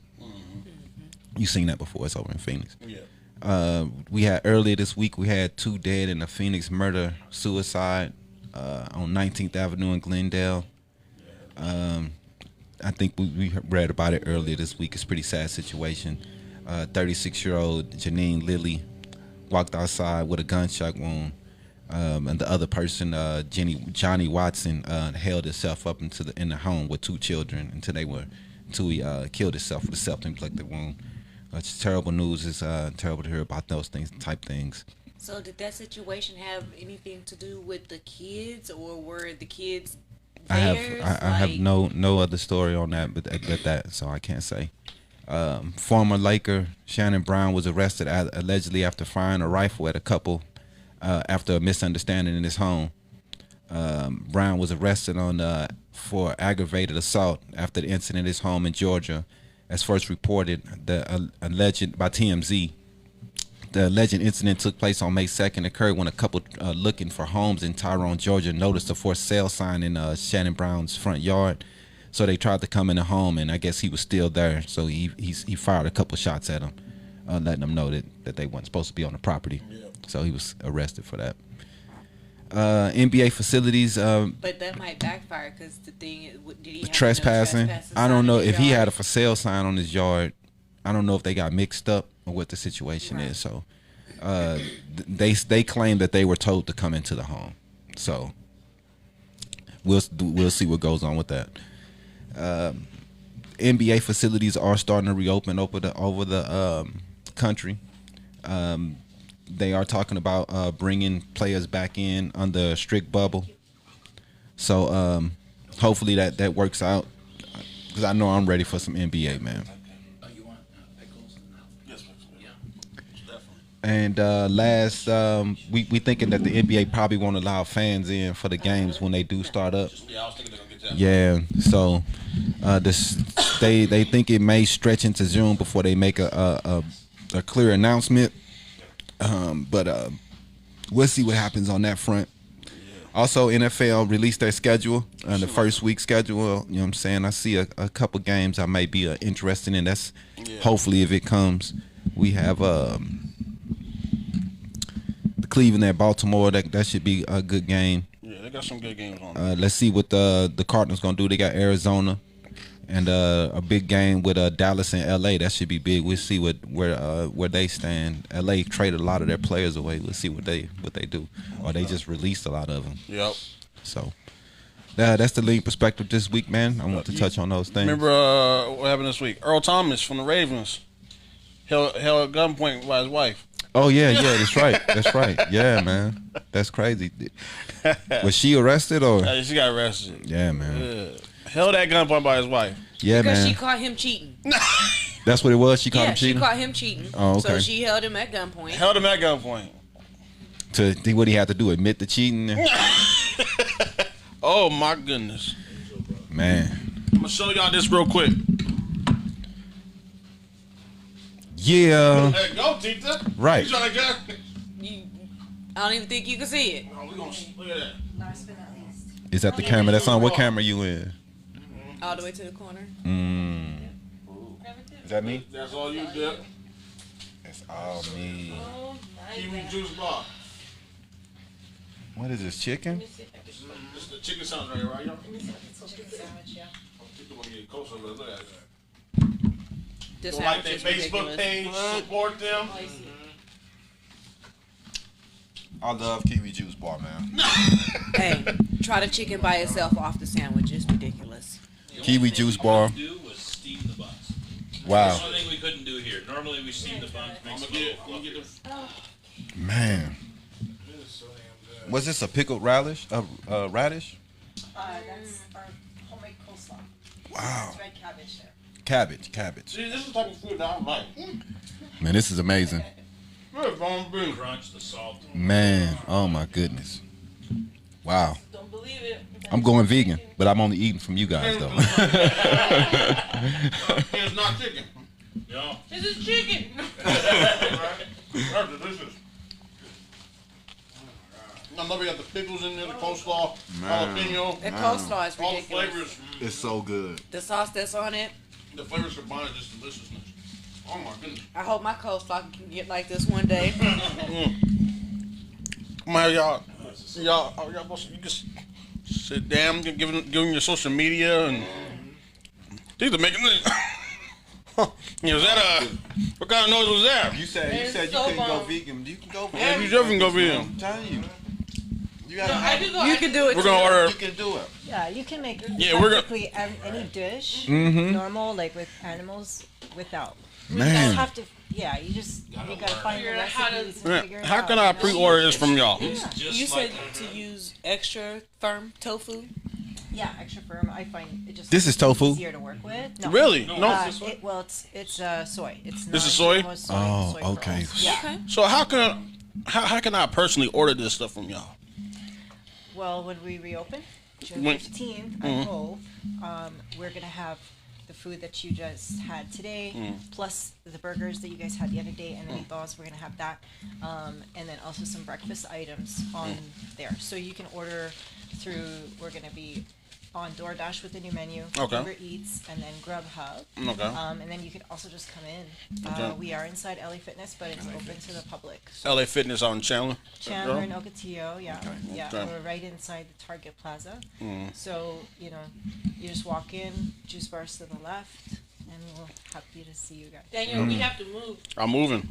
You seen that before? It's over in Phoenix. Yeah. We had earlier this week. We had 2 dead in a Phoenix murder suicide on 19th Avenue in Glendale. I think we read about it earlier this week. It's a pretty sad situation. 36-year-old Janine Lilly walked outside with a gunshot wound, and the other person, Johnny Watson, held himself up in the home with 2 children until he killed himself with a self-inflicted wound. It's terrible news. It's terrible to hear about those type things.
So did that situation have anything to do with the kids, or were the kids theirs?
I have no other story on that, but that so I can't say. Former Laker Shannon Brown was arrested allegedly after firing a rifle at a couple after a misunderstanding in his home. Brown was arrested for aggravated assault after the incident in his home in Georgia. As first reported, the alleged by TMZ, the alleged incident took place on May 2nd. Occurred when a couple looking for homes in Tyrone, Georgia, noticed a for sale sign in Shannon Brown's front yard. So they tried to come in the home, and I guess he was still there. So he fired a couple shots at him, letting them know that they weren't supposed to be on the property. Yeah. So he was arrested for that. NBA facilities.
But that might backfire because the thing is, did he have
trespassing? I don't know if he had a for sale sign on his yard. I don't know if they got mixed up or what the situation is. So they claim that they were told to come into the home. So we'll see what goes on with that. NBA facilities are starting to reopen over the country. They are talking about bringing players back in under a strict bubble. So hopefully that works out, because I know I'm ready for some NBA, man. And last, we thinking that the NBA probably won't allow fans in for the games when they do start up.
Yeah, I was thinking they're gonna get that.
Yeah, so they think it may stretch into June before they make a clear announcement. But we'll see what happens on that front. Also, NFL released their schedule, the first week schedule. You know what I'm saying? I see a couple games I may be interested in. That's hopefully if it comes. We have the Cleveland at Baltimore. That should be a good game.
Yeah, they got some good games on.
Let's see what the Cardinals gonna do. They got Arizona, and a big game with Dallas and LA. That should be big. We'll see where they stand. LA traded a lot of their players away. We'll see what they do, or they just released a lot of them.
Yep.
So that's the league perspective this week, man. I want to touch on those things.
Remember what happened this week? Earl Thomas from the Ravens held at gunpoint by his wife.
Oh yeah, that's right. That's right. Yeah, man. That's crazy. Was she arrested or?
She got arrested.
Yeah, man.
Yeah. Held at gunpoint by his wife.
Yeah,
because
man.
she caught him cheating.
That's what it was. She caught him cheating.
She caught him cheating.
Oh, okay.
So she held him at gunpoint.
Held him at gunpoint.
To think what he had to do, admit the cheating.
Oh my goodness,
man.
I'm gonna show y'all this real quick.
Yeah.
Hey, go, Tita.
Right.
You trying to get?
I don't even think you can see it.
Oh, we gonna look at that.
Last but not least.
Is that the camera that's on? What camera you in?
All the way to the corner.
Is that me?
That's all you did.
That's all me.
Kiwi juice bar.
What is this, chicken?
This is the chicken sandwich right here, right, y'all?
Chicken sandwich, yeah.
Tita wanna get closer, but look at that.
This
Go like
sandwich
their
is
Facebook
ridiculous.
page, support them.
I love Kiwi juice bar, man.
Hey, try the chicken by itself off the sandwich. It's ridiculous.
Kiwi juice bar.
Do was steam the buns.
Wow.
That's the only thing we couldn't do here. Normally we steam the buns.
I'm gonna get the.
Man. Was this a pickled radish? Radish?
That's our homemade coleslaw.
Wow.
It's red cabbage there.
Cabbage.
See, this is the type of food that I like.
Man, this is amazing.
Good, bone beef.
Crunch, the salt.
Man, oh my goodness. Wow.
Don't believe it.
I'm going vegan, but I'm only eating from you guys though.
It's not chicken.
No.
This is chicken.
That's delicious. I love you got the pickles in there, the coleslaw, jalapeno,
The coleslaw is
all the
ridiculous.
flavors.
It's so good.
The sauce that's on it.
The flavors combined is just deliciousness. Oh my goodness.
I hope my coleslaw can get like this one day.
My y'all you just sit down, giving your social media and these are making this. Was that what kind of noise was that?
You said
It's so
couldn't go
bomb.
vegan. You can go vegan.
Yeah, you definitely go vegan.
I'm telling you. You
No,
gotta
I do go.
You can do it.
We're gonna order.
You can do it.
Yeah, you can make
Yeah, we're gonna-
practically any dish normal, like with animals, without. You
Man.
just have to. Yeah, you gotta find the
Figure out how to-
recipes and figure it
How
out.
can I
you know?
pre-order this from y'all?
Just
You
like
said to use extra firm tofu.
Yeah, extra firm. I find it just.
This is tofu?
Easier to work with. No.
Really? No.
It's soy. It's
This is soy?
non-GMO soy.
Oh,
soy
okay.
pearls. Yeah.
Okay.
So how can I personally order this stuff from y'all?
Well, when we reopen, June
When-
15th, I hope, we're going to have the food that you just had today, plus the burgers that you guys had the other day, and the meatballs. We're going to have that. And then also some breakfast items on there. So you can order through, we're going to be on DoorDash with the new menu,
Okay.
Uber Eats, and then Grubhub.
Okay.
And then you can also just come in.
Okay.
We are inside LA Fitness, but it's open to the public. So
LA Fitness on Chandler.
Chandler and Ocotillo, yeah. Yeah,
Okay.
we're right inside the Target Plaza. So, you just walk in, juice bars to the left, and we're happy to see you guys.
Daniel, we have to move.
I'm moving.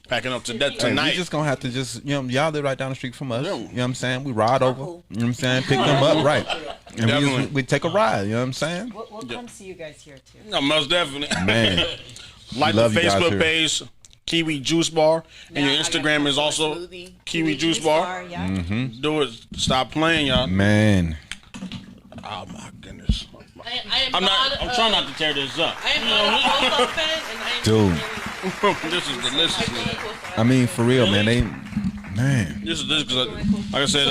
Packing up to that
Hey,
tonight.
we just gonna have to y'all live right down the street from us.
Yeah.
You know what I'm saying? We ride over.
Cool.
You know what I'm saying? Pick them up, right? And
Definitely.
we take a ride. You know what I'm saying?
We'll come see you guys here, too.
No, most definitely.
Man,
Like the
love you guys
Facebook
here.
page, Kiwi Juice Bar, and your
Now I gotta
Instagram
go
is
for a
also
smoothie.
Kiwi Juice Bar.
Yeah.
Do it. Stop playing, y'all.
man.
Oh my goodness.
I am
I'm
not.
trying not to tear this up.
I am not a coleslaw fan, and I am
Dude.
This is delicious.
I mean, for real, man. Man.
This is because, like I said,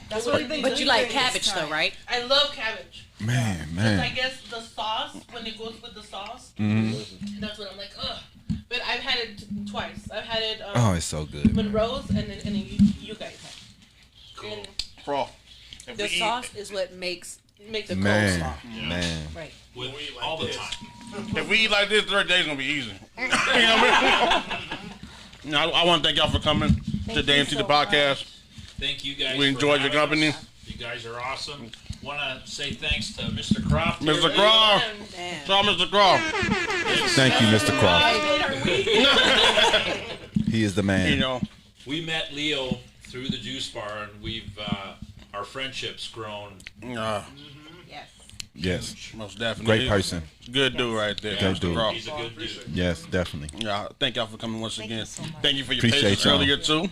That's what we've been
But
doing
you like
during this
cabbage
time.
though, right?
I love cabbage.
Man,
I
man.
guess the sauce, when it goes with the sauce, that's what I'm like, ugh. But I've had it twice. I've had it
Oh, it's so good.
Monroe's, and then you guys have. And
bro. if
The
we eat-
sauce is what makes
makes it
Man,
coleslaw.
man.
Right.
with all the time.
If we eat like this, 30 days gonna be easy. You know what I mean? No, I want to thank y'all for coming to
you
DanYo&Tita
so
podcast.
Thank you guys.
We
for
enjoyed your
having
company.
us. You guys are awesome. Want to say thanks to Mr. Croft.
Mr.
here.
Croft.
Man.
Shout out Mr. Croft.
Thank you, Mr. Croft. He is the
You
man.
know,
We met Leo through the juice bar, and we've our friendship's grown.
yes,
Yes.
most definitely.
Great person.
Good dude right there.
Good
Mr.
dude.
Croft.
He's a good dude.
Yes, definitely.
Yeah, thank y'all for coming once again.
you so much.
Thank you for your
Appreciate
patience
y'all.
earlier too.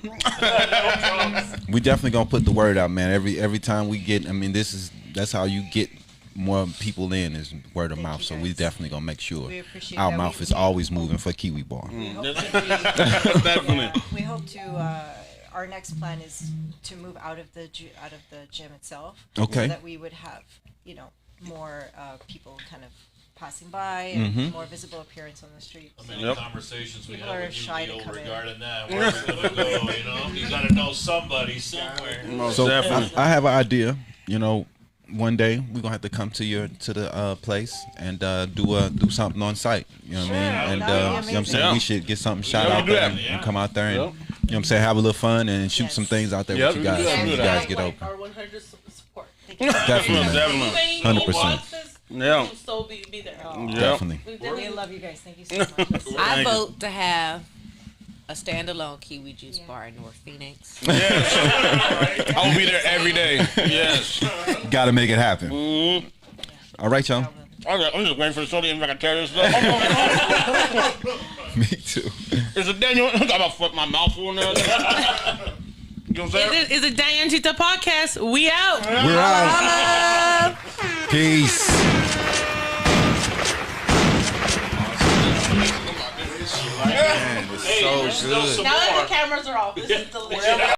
We definitely gonna put the word out, man. Every time we get, I mean, that's how you get more people in is word of
Thank
mouth.
you,
So we
guys.
definitely gonna make sure
We appreciate
our
that.
mouth
We-
is always moving for Kiwi Bar.
Definitely.
We hope to. Our next plan is to move out of the gym itself.
Okay.
So that we would have more people kind of passing by and more visible appearance on the streets.
How many
Yep.
conversations we
People
had
are
with you,
shy to
Leo,
come in.
regarding that. Where we're gonna go, you know? You gotta know somebody somewhere.
Most
So
definitely.
I have an idea. One day we're gonna have to come to the place and do something on site. You know what I mean? And
That would be
you know what I'm saying?
amazing.
We should get something shot
Yeah, we
out
do
there
that.
and come out there and
Yep.
you know what I'm saying, have a little fun and shoot
Yes.
some things out there
Yep,
with you guys
we do that.
when you
We do
guys
that.
get open.
Our 100 support.
Definitely, man.
Definitely.
100%.
Yeah.
We'll still be there.
Yeah.
Definitely.
We love you guys. Thank you so much.
I
Thank you.
vote to have a standalone Kiwi Juice Bar in North Phoenix.
Yes. I will be there every day. Yes.
Gotta make it happen. All right, y'all.
Okay, I'm just waiting for the soda if I can tear this up.
Me too.
Is it Daniel? I got my mouth full now. You know what I'm saying?
Is it DanYo&Tita podcast? We out.
We're out. Peace. Man, it's
Hey, there's still some
Now that
more.
the cameras are off, this is delicious.